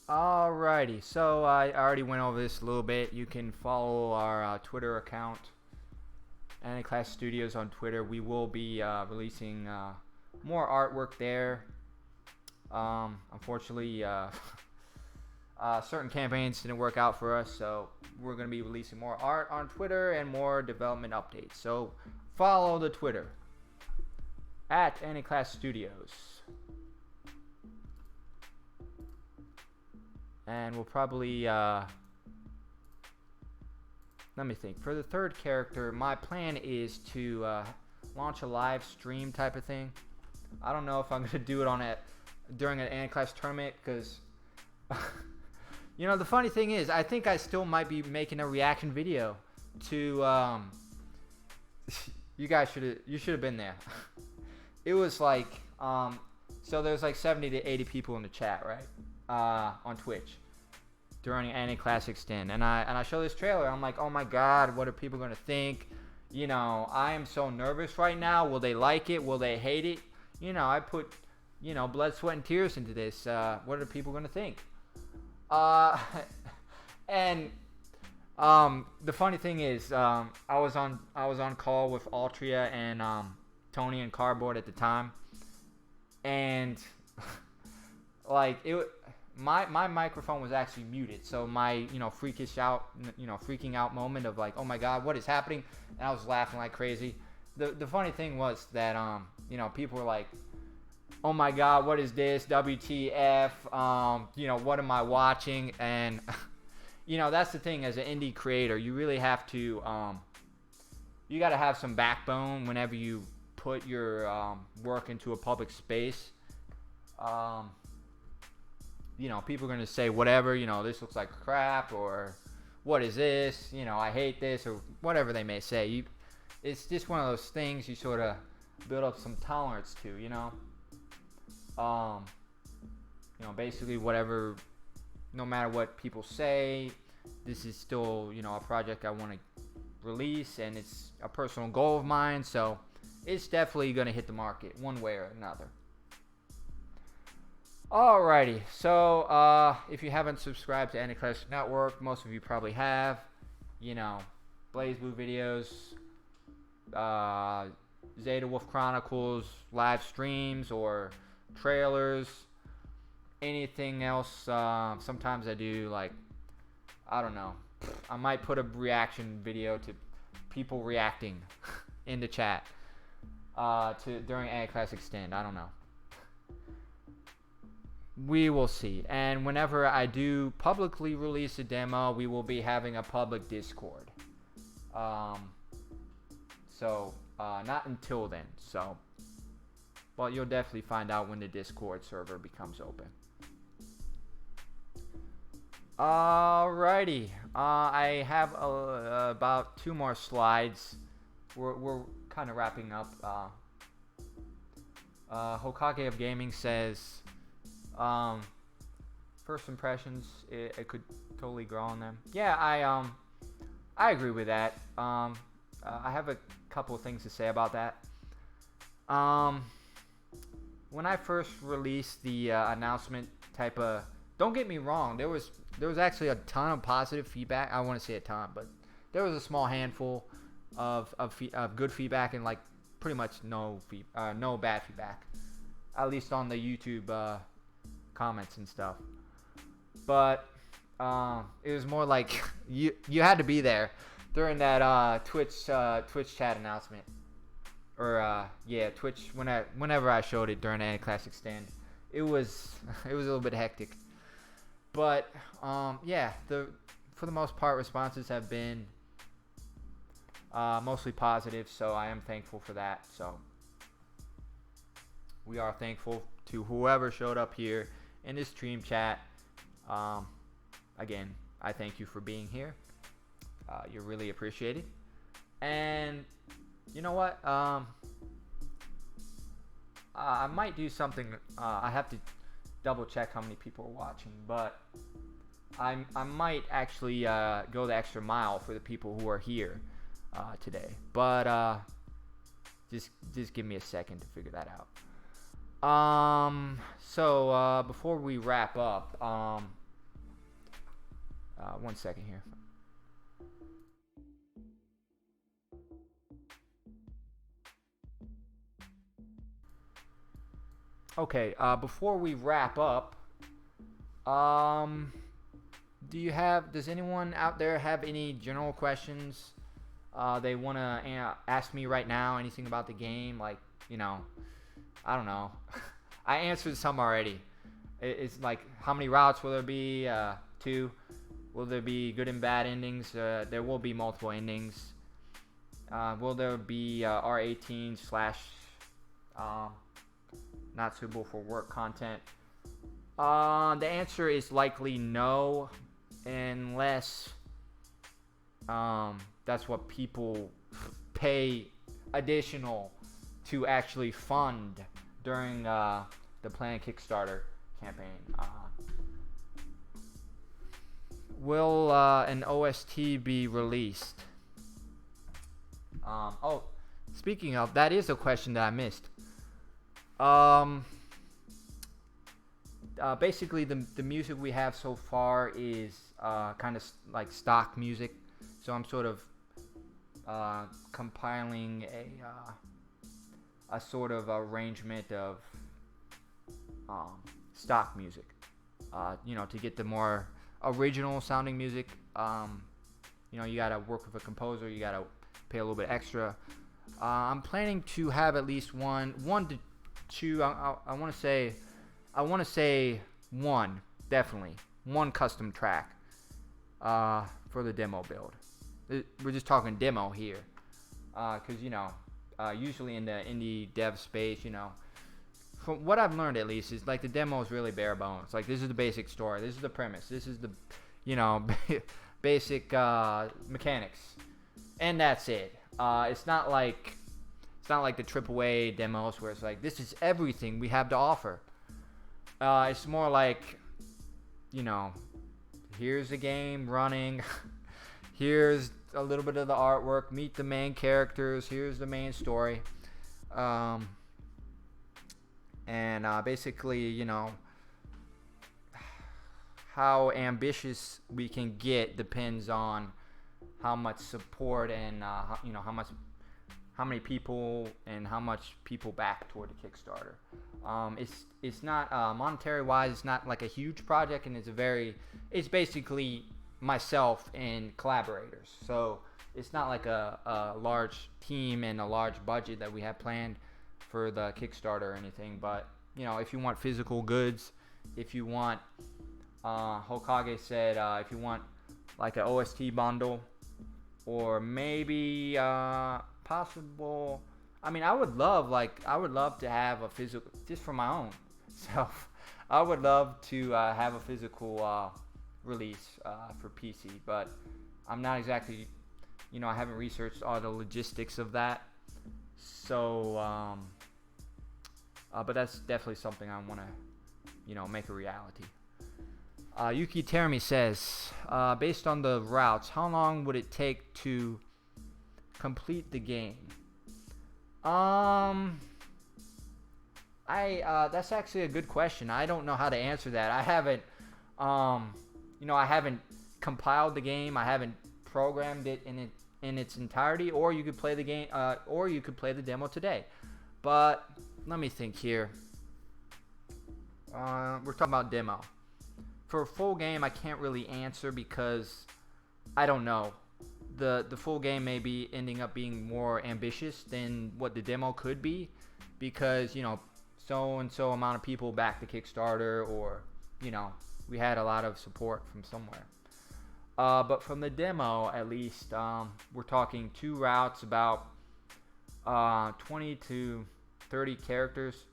Speaker 1: Alrighty, so I already went over this a little bit. You can follow our Twitter account, AniClash Studios on Twitter. We will be releasing more artwork there. Unfortunately, certain campaigns didn't work out for us, so we're going to be releasing more art on Twitter and more development updates. So follow the Twitter at AniClash Studios. And we'll probably, let me think. For the third character, my plan is to launch a live stream type of thing. I don't know if I'm going to do it during an AniClash tournament, because, the funny thing is, I think I still might be making a reaction video to, you should have been there. It was like, so there's like 70 to 80 people in the chat, right? On Twitch during AniClash Extend, and I show this trailer. I'm like, oh my god, what are people gonna think? I am so nervous right now. Will they like it? Will they hate it? I put blood, sweat, and tears into this. What are people gonna think? And the funny thing is, I was on call with Altria and Tony and Cardboard at the time, and like my microphone was actually muted, so my freaking out moment of like, oh my god, what is happening, and I was laughing like crazy. the funny thing was that people were like, oh my god, what is this? WTF? What am I watching? And that's the thing, as an indie creator, you really have to you got to have some backbone whenever you put your work into a public space. People are going to say whatever, this looks like crap, or what is this? I hate this, or whatever they may say. It's just one of those things you sort of build up some tolerance to, basically whatever, no matter what people say, this is still, a project I want to release, and it's a personal goal of mine, so it's definitely going to hit the market one way or another. Alrighty, so if you haven't subscribed to AniClash Network, most of you probably have. Blaze Blue videos, Zeta Wolf Chronicles, live streams or trailers, anything else. Sometimes I do, like, I don't know, I might put a reaction video to people reacting in the chat during AniClash Extend. I don't know. We will see. And whenever I do publicly release a demo, we will be having a public Discord. Not until then. Well, you'll definitely find out when the Discord server becomes open. Alrighty. I have about 2 more slides. We're kind of wrapping up. Hokage of Gaming says, first impressions, it could totally grow on them. Yeah, I agree with that. I have a couple of things to say about that. When I first released the announcement type of, don't get me wrong, there was actually a ton of positive feedback. I want to say a ton, but there was a small handful of good feedback, and like pretty much no bad feedback, at least on the YouTube comments and stuff. But it was more like you had to be there during that Twitch chat announcement, or Twitch, whenever I showed it during AniClash Extend. It was a little bit hectic, but for the most part, responses have been mostly positive, so I am thankful for that. So we are thankful to whoever showed up here in this stream chat. Again, I thank you for being here. You're really appreciated. And you know what? I might do something. I have to double check how many people are watching, but I might actually go the extra mile for the people who are here today. But just give me a second to figure that out. So before we wrap up, 1 second here. Okay, before we wrap up, does anyone out there have any general questions they want to ask me right now? Anything about the game? Like, I don't know. I answered some already. It's like, how many routes will there be? 2. Will there be good and bad endings? There will be multiple endings. Will there be R18 / not suitable for work content? The answer is likely no, unless that's what people pay additional to actually fund during the planned Kickstarter campaign. Will an OST be released? Speaking of, that is a question that I missed. Basically, the music we have so far is kind of like stock music, so I'm sort of compiling a sort of arrangement of stock music, to get the more original sounding music. You gotta work with a composer, you gotta pay a little bit extra. I'm planning to have at least one to two. I want to say one, definitely one custom track for the demo build. We're just talking demo here, because usually in the indie dev space, from what I've learned at least, is like the demo is really bare bones. Like, this is the basic story, this is the premise, this is the basic mechanics, and that's it. It's not like the AAA demos where it's like, this is everything we have to offer. It's more like, here's the game running, here's a little bit of the artwork, meet the main characters, here's the main story, and basically, how ambitious we can get depends on how much support and how many people and how much people back toward the Kickstarter. It's not monetary wise, it's not like a huge project, and it's basically myself and collaborators. So it's not like a large team and a large budget that we have planned for the Kickstarter or anything. But if you want physical goods, if you want, Hokage said, if you want like an OST bundle, or maybe possible. I mean, I would love to have a physical, just for my own self. I would love to have a physical release for PC, but I'm not exactly, I haven't researched all the logistics of that. So, but that's definitely something I want to, make a reality. Yuki Terumi says, based on the routes, how long would it take to complete the game? That's actually a good question. I don't know how to answer that. I haven't, I haven't compiled the game. I haven't programmed it in its entirety. Or you could play the game, or you could play the demo today. But let me think here. We're talking about demo. For a full game, I can't really answer because I don't know. The full game may be ending up being more ambitious than what the demo could be, because so and so amount of people backed the Kickstarter, or we had a lot of support from somewhere. But from the demo, at least, we're talking 2 routes, about 20 to 30 characters.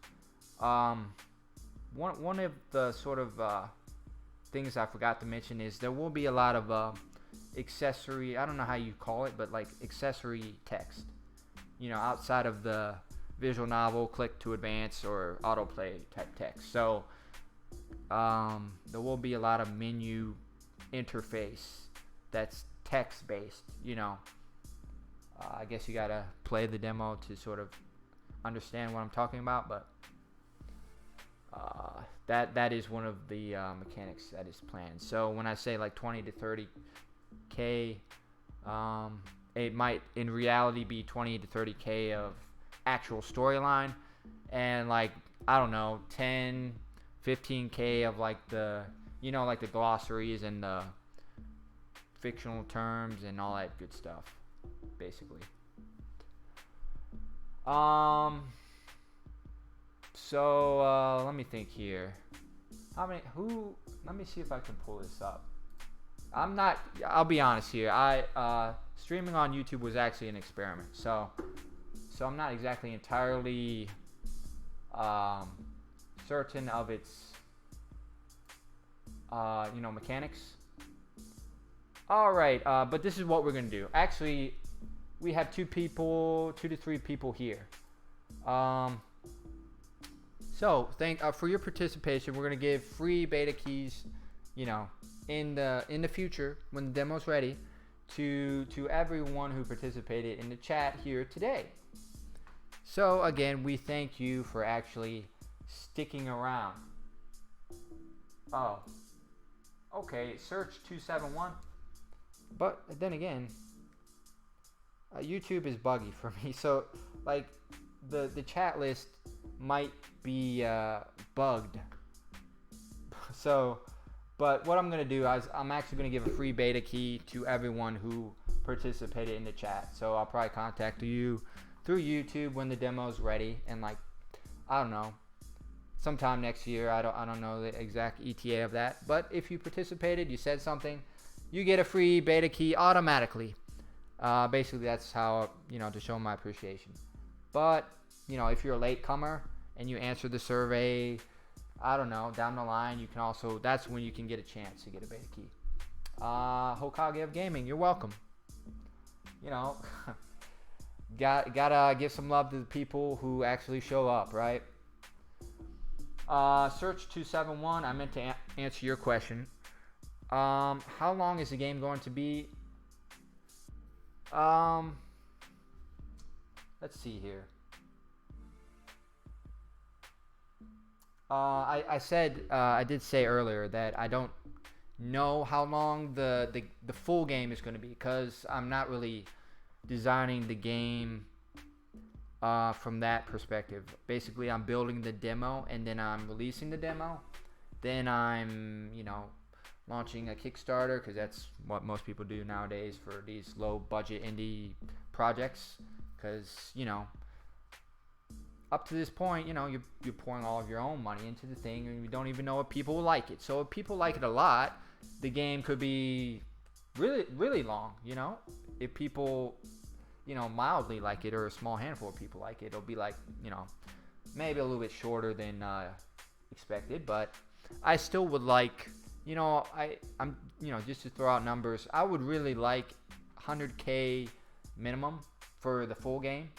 Speaker 1: One of the sort of things I forgot to mention is there will be a lot of accessory, I don't know how you call it, but like accessory text, outside of the visual novel, click to advance, or autoplay type text. So there will be a lot of menu interface that's text based. I guess you gotta play the demo to sort of understand what I'm talking about, but that is one of the mechanics that is planned. So when I say like 20 to 30k, it might in reality be 20 to 30k of actual storyline, and like, I don't know, 10 15k of like the like the glossaries and the fictional terms and all that good stuff, basically. So let me think here. Let me see if I can pull this up. I'll be honest here. Streaming on YouTube was actually an experiment. So I'm not exactly entirely certain of its mechanics. Alright, but this is what we're gonna do. Actually, we have 2 to 3 people here. So thank for your participation. We're gonna give free beta keys, in the future when the demo's ready, to everyone who participated in the chat here today. So again, we thank you for actually sticking around. Oh, okay, search 271. But then again, YouTube is buggy for me. So like the chat list might be bugged. So, but what I'm gonna do is I'm actually gonna give a free beta key to everyone who participated in the chat. So I'll probably contact you through YouTube when the demo's ready, and like, I don't know, sometime next year. I don't know the exact ETA of that, but if you participated, you said something, you get a free beta key automatically. Basically, that's how, to show my appreciation. But if you're a latecomer and you answer the survey, I don't know, down the line, you can also, that's when you can get a chance to get a beta key. Hokage of Gaming, you're welcome. Gotta give some love to the people who actually show up, right? Search 271, I meant to answer your question. How long is the game going to be? Let's see here. I did say earlier that I don't know how long the full game is going to be, because I'm not really designing the game from that perspective. Basically, I'm building the demo and then I'm releasing the demo. Then I'm, launching a Kickstarter, because that's what most people do nowadays for these low budget indie projects. Because, up to this point, you're pouring all of your own money into the thing, and you don't even know if people will like it. So if people like it a lot, the game could be really, really long. If people, mildly like it, or a small handful of people like it, it'll be like, maybe a little bit shorter than expected. But I still would like, I'm just to throw out numbers, I would really like 100K minimum for the full game.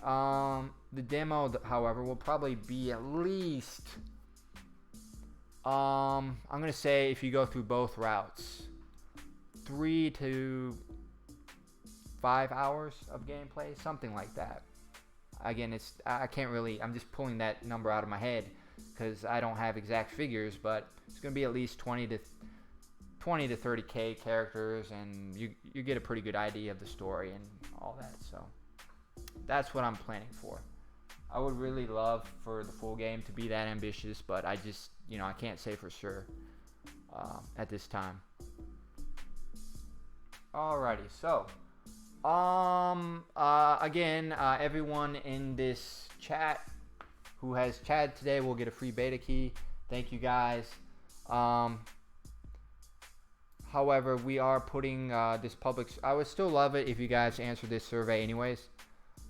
Speaker 1: The demo, however, will probably be at least, I'm gonna say, if you go through both routes, 3 to 5 hours of gameplay, something like that. Again, I can't really, I'm just pulling that number out of my head because I don't have exact figures, but it's gonna be at least 20 to 30K characters, and you get a pretty good idea of the story and all that. So that's what I'm planning for. I would really love for the full game to be that ambitious, but I just, I can't say for sure at this time. Alrighty, so again, everyone in this chat who has chatted today will get a free beta key. Thank you guys. However, we are putting this public. I would still love it if you guys answer this survey anyways.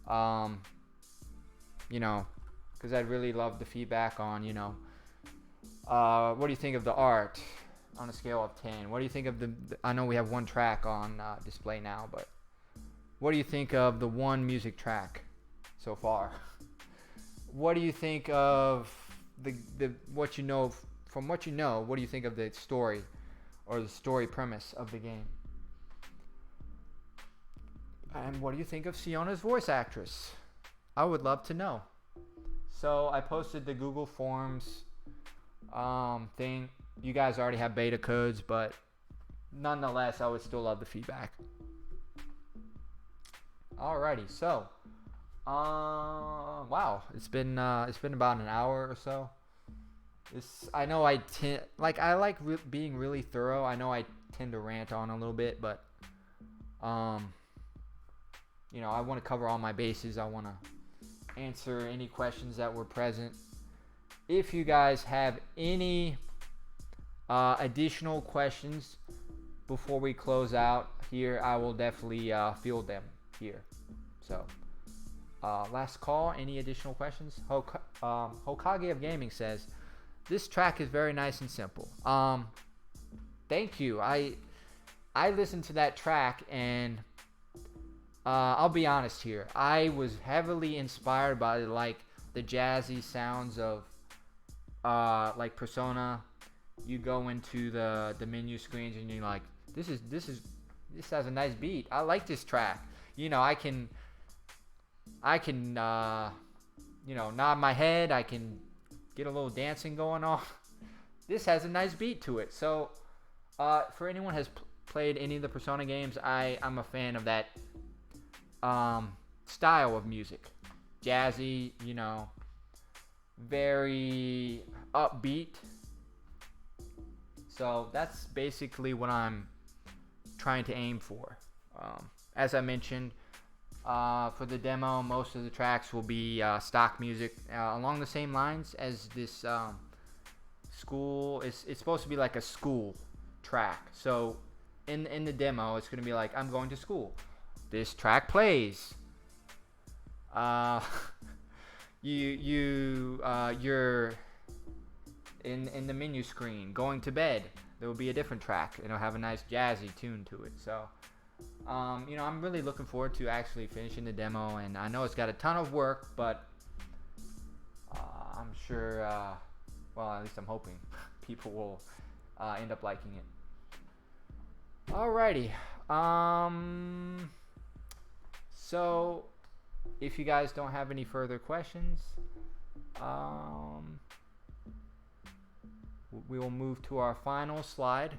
Speaker 1: Because I'd really love the feedback on, what do you think of the art on a scale of 10? What do you think of I know we have one track on display now, but what do you think of the one music track so far? What do you think of what do you think of the story or the story premise of the game? And what do you think of Sienna's voice actress? I would love to know. So I posted the Google Forms thing. You guys already have beta codes, but nonetheless, I would still love the feedback. Alrighty, so wow, it's been about an hour or so. I know I like being really thorough. I know I tend to rant on a little bit, but I want to cover all my bases. I want to answer any questions that were present. If you guys have any additional questions before we close out here, I will definitely field them here. So last call, any additional questions? Hokage of Gaming says, this track is very nice and simple. Thank you. I listened to that track, and I'll be honest here. I was heavily inspired by like the jazzy sounds of like Persona. You go into the menu screens and you're like, this has a nice beat. I like this track. I can nod my head. I can get a little dancing going on. This has a nice beat to it. So for anyone who has played any of the Persona games, I'm a fan of that style of music. Jazzy, very upbeat. So that's basically what I'm trying to aim for. As I mentioned, For the demo, most of the tracks will be stock music along the same lines as this school. It's supposed to be like a school track. So in the demo, it's going to be like, I'm going to school. This track plays. You're in the menu screen going to bed. There will be a different track. It'll have a nice jazzy tune to it. So I'm really looking forward to actually finishing the demo, and I know it's got a ton of work, but I'm sure, well, at least I'm hoping people will end up liking it. Alrighty. So if you guys don't have any further questions, we will move to our final slide.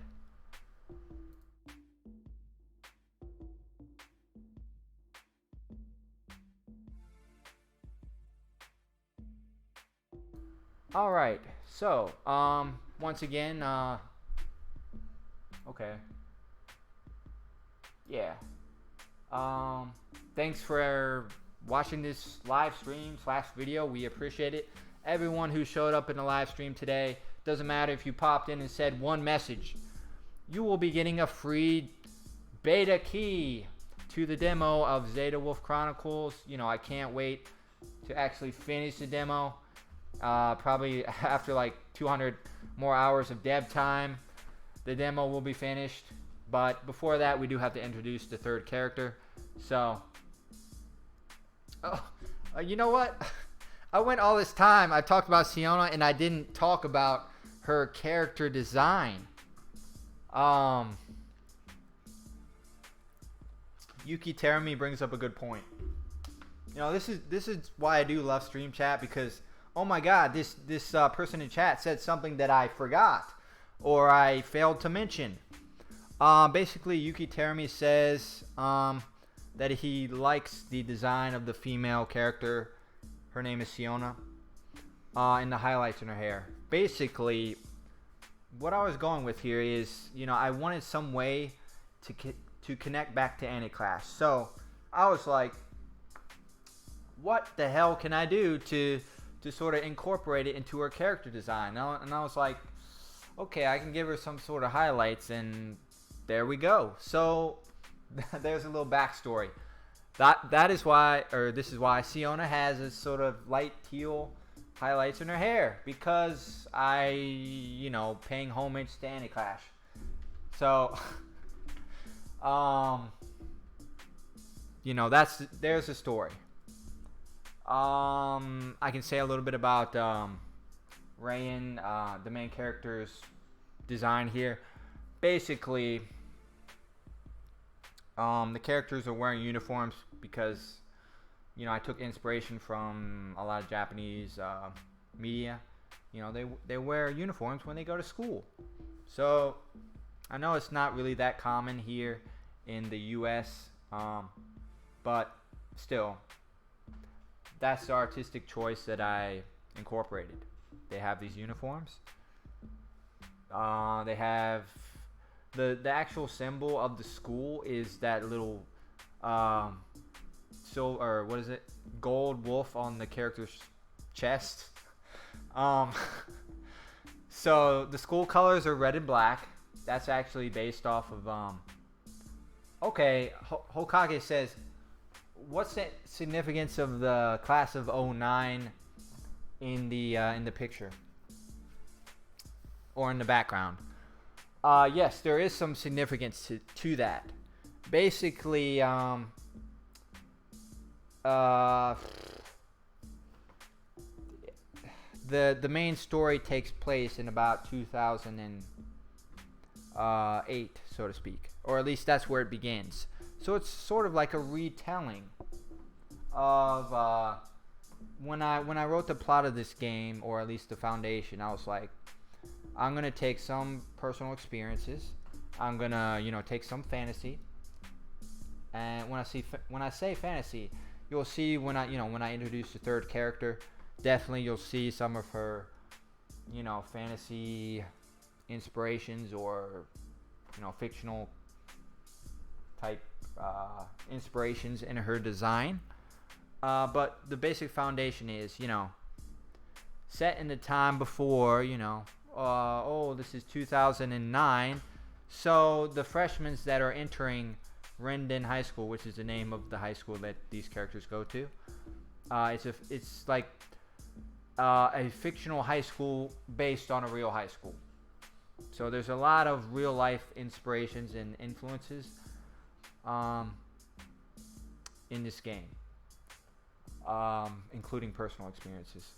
Speaker 1: All right, so once again, okay, yeah, thanks for watching this live stream / video. We appreciate it. Everyone who showed up in the live stream today, doesn't matter if you popped in and said one message, you will be getting a free beta key to the demo of Zeta Wolf Chronicles. I can't wait to actually finish the demo. Probably after like 200 more hours of dev time, the demo will be finished. But before that, we do have to introduce the third character. So, you know what? I went all this time. I talked about Sienna, and I didn't talk about her character design. Yuki Terumi brings up a good point. This is why I do love stream chat, because oh my god, this person in chat said something that I forgot or I failed to mention. Basically, Yuki Terumi says that he likes the design of the female character. Her name is Sienna. And the highlights in her hair. Basically, what I was going with here is, I wanted some way to connect back to AniClash. So I was like, what the hell can I do to sort of incorporate it into her character design? And I was like, okay, I can give her some sort of highlights, and there we go. So there's a little backstory. That is why, or this is why Sienna has a sort of light teal highlights in her hair, because paying homage to AniClash. So there's the story. I can say a little bit about Rayan, the main character's design here. Basically, the characters are wearing uniforms because, I took inspiration from a lot of Japanese media. They wear uniforms when they go to school. So I know it's not really that common here in the US, but still, that's the artistic choice that I incorporated. They have these uniforms. They have the actual symbol of the school is that little gold wolf on the character's chest. So the school colors are red and black. That's actually based off of Hokage says, what's the significance of the class of 09 in the picture or in the background? Yes, there is some significance to that. Basically, the main story takes place in about 2008, so to speak, or at least that's where it begins. So it's sort of like a retelling of when I wrote the plot of this game, or at least the foundation. I was like, I'm gonna take some personal experiences. I'm gonna take some fantasy. And when I say fantasy, you'll see when I introduce the third character, definitely you'll see some of her fantasy inspirations or fictional type inspirations in her design. But the basic foundation is, set in the time before, this is 2009. So the freshmen that are entering Rendon High School, which is the name of the high school that these characters go to, it's like a fictional high school based on a real high school. So there's a lot of real life inspirations and influences in this game, including personal experiences.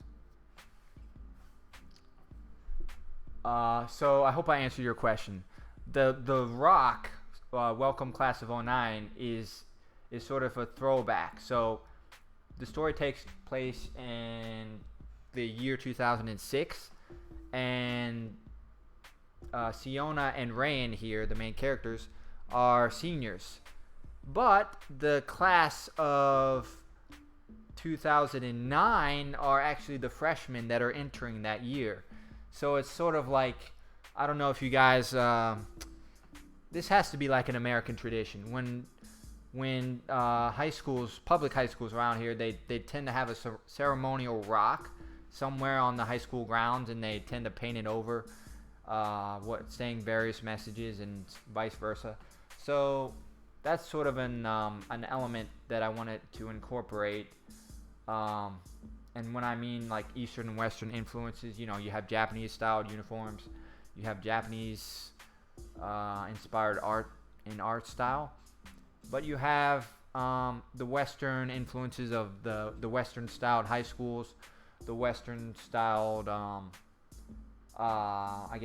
Speaker 1: So I hope I answered your question. The Rock, Welcome Class of 09 is sort of a throwback. So the story takes place in the year 2006, and Sienna and Ryan here, the main characters, are seniors. But the class of 2009 are actually the freshmen that are entering that year. So it's sort of like, I don't know if you guys, this has to be like an American tradition. When high schools, public high schools around here, they tend to have a ceremonial rock somewhere on the high school grounds, and they tend to paint it over, saying various messages and vice versa. So that's sort of an element that I wanted to incorporate. And when I mean like Eastern and Western influences, you have Japanese styled uniforms, you have Japanese inspired art style, but you have the Western influences of the Western styled high schools, the Western styled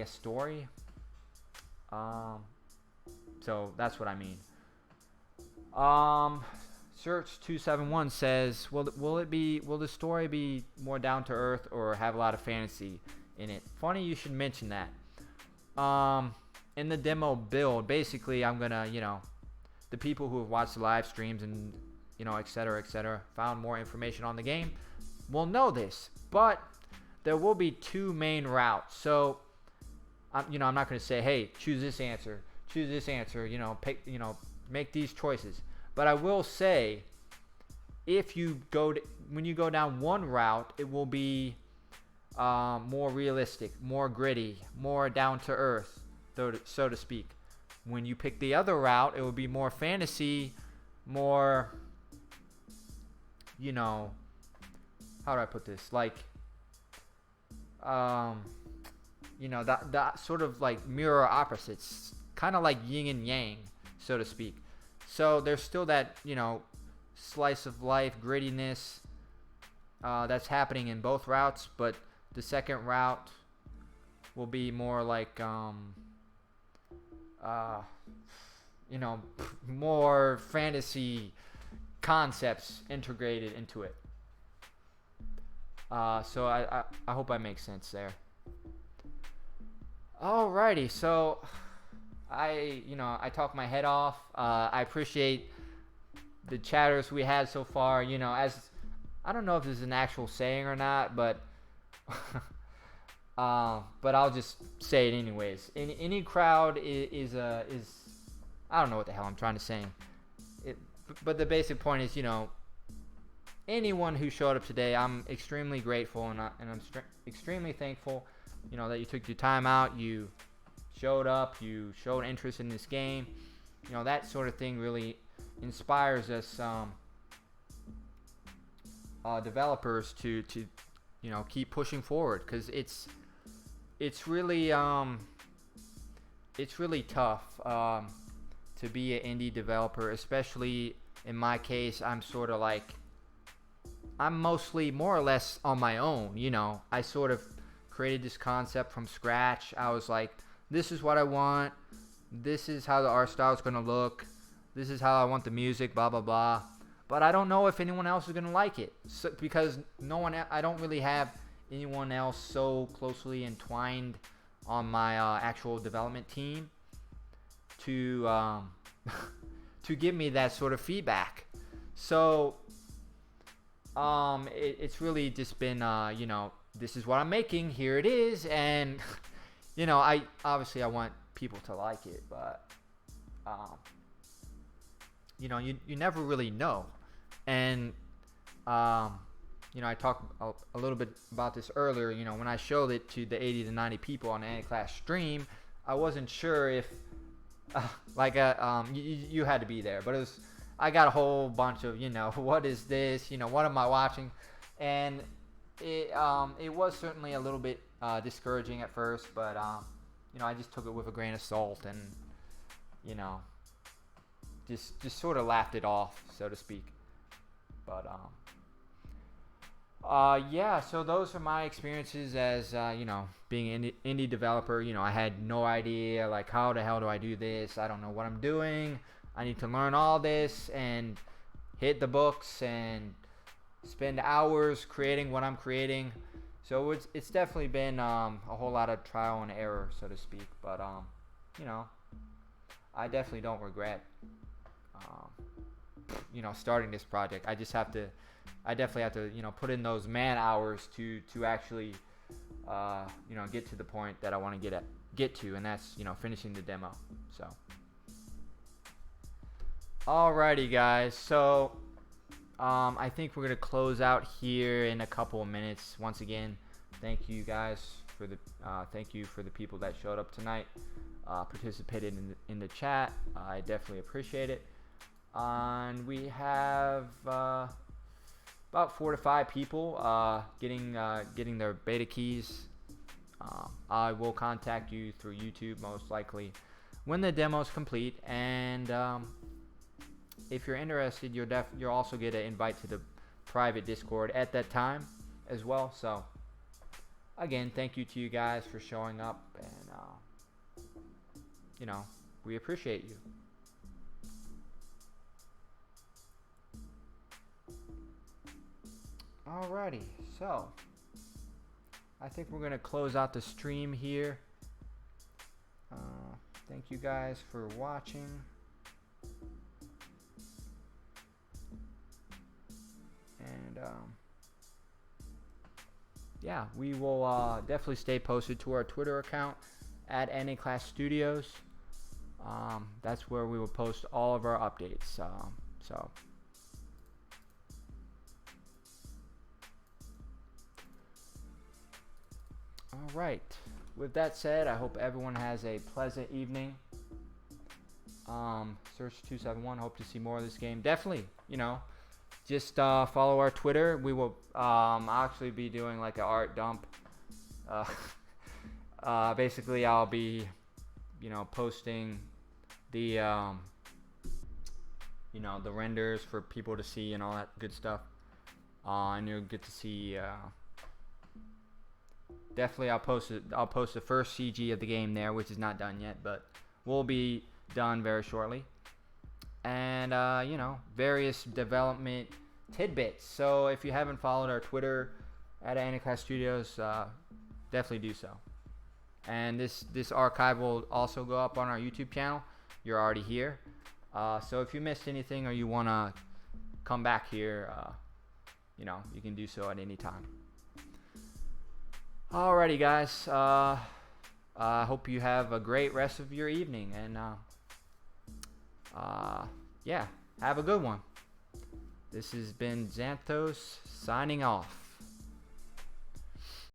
Speaker 1: story. So that's what I mean. Search 271 says, will the story be more down to earth or have a lot of fantasy in it? Funny you should mention that. In the demo build, basically I'm gonna, the people who have watched the live streams and et cetera, found more information on the game will know this. But there will be two main routes. So I'm not gonna say, hey, choose this answer, pick, make these choices. But I will say, when you go down one route, it will be more realistic, more gritty, more down to earth, so to speak. When you pick the other route, it will be more fantasy, more, how do I put this? Like, that sort of like mirror opposites, kind of like yin and yang, so to speak. So there's still that, slice of life grittiness that's happening in both routes, but the second route will be more like, more fantasy concepts integrated into it. So I hope I make sense there. Alrighty, so I talk my head off. I appreciate the chatters we had so far. As I don't know if this is an actual saying or not, but I'll just say it anyways. Any crowd is I don't know what the hell I'm trying to say. But the basic point is, anyone who showed up today, I'm extremely grateful and I'm extremely thankful. That you took your time out, you showed up, you showed interest in this game. That sort of thing really inspires us developers to keep pushing forward, because it's really tough to be an indie developer, especially in my case. I'm mostly more or less on my own. I sort of created this concept from scratch. I was like, this is what I want, this is how the art style is going to look, this is how I want the music, blah blah blah. But I don't know if anyone else is going to like it, because I don't really have anyone else so closely entwined on my actual development team to give me that sort of feedback. So it's really just been this is what I'm making, here it is, and I want people to like it, but you never really know. And I talked a little bit about this earlier. When I showed it to the 80 to 90 people on the AniClash stream, I wasn't sure if you had to be there, but I got a whole bunch of what is this, what am I watching, and it was certainly a little bit discouraging at first, but I just took it with a grain of salt and just sort of laughed it off, so to speak. But yeah, so those are my experiences as being an indie developer. I had no idea, like, how the hell do I do this? I don't know what I'm doing. I need to learn all this and hit the books and spend hours creating what I'm creating. So it's definitely been a whole lot of trial and error, so to speak. But I definitely don't regret starting this project. I definitely have to put in those man hours to actually get to the point that I want to get to, and that's finishing the demo. So alrighty, guys, so I think we're gonna close out here in a couple of minutes. Once again, thank you guys for the people that showed up tonight, participated in the chat. I definitely appreciate it. And we have about 4 to 5 people getting their beta keys. I will contact you through YouTube most likely when the demo is complete, and if you're interested, you'll also get an invite to the private Discord at that time as well. So again, thank you to you guys for showing up, and we appreciate you. Alrighty, so I think we're gonna close out the stream here. Thank you guys for watching. And yeah, we will definitely stay posted to our Twitter account at AniClash Studios. That's where we will post all of our updates. So all right, with that said, I hope everyone has a pleasant evening. Search 271, hope to see more of this game. Definitely, just follow our Twitter. We will actually be doing like an art dump. Basically, I'll be posting the the renders for people to see and all that good stuff, and you'll get to see definitely I'll post the first CG of the game there, which is not done yet, but will be done very shortly. And various development tidbits. So if you haven't followed our Twitter at AniClash Studios, definitely do so. And this archive will also go up on our YouTube channel. You're already here, so if you missed anything or you want to come back here, you can do so at any time. Alrighty, guys, I hope you have a great rest of your evening, and yeah, have a good one. This has been Zanthos signing off.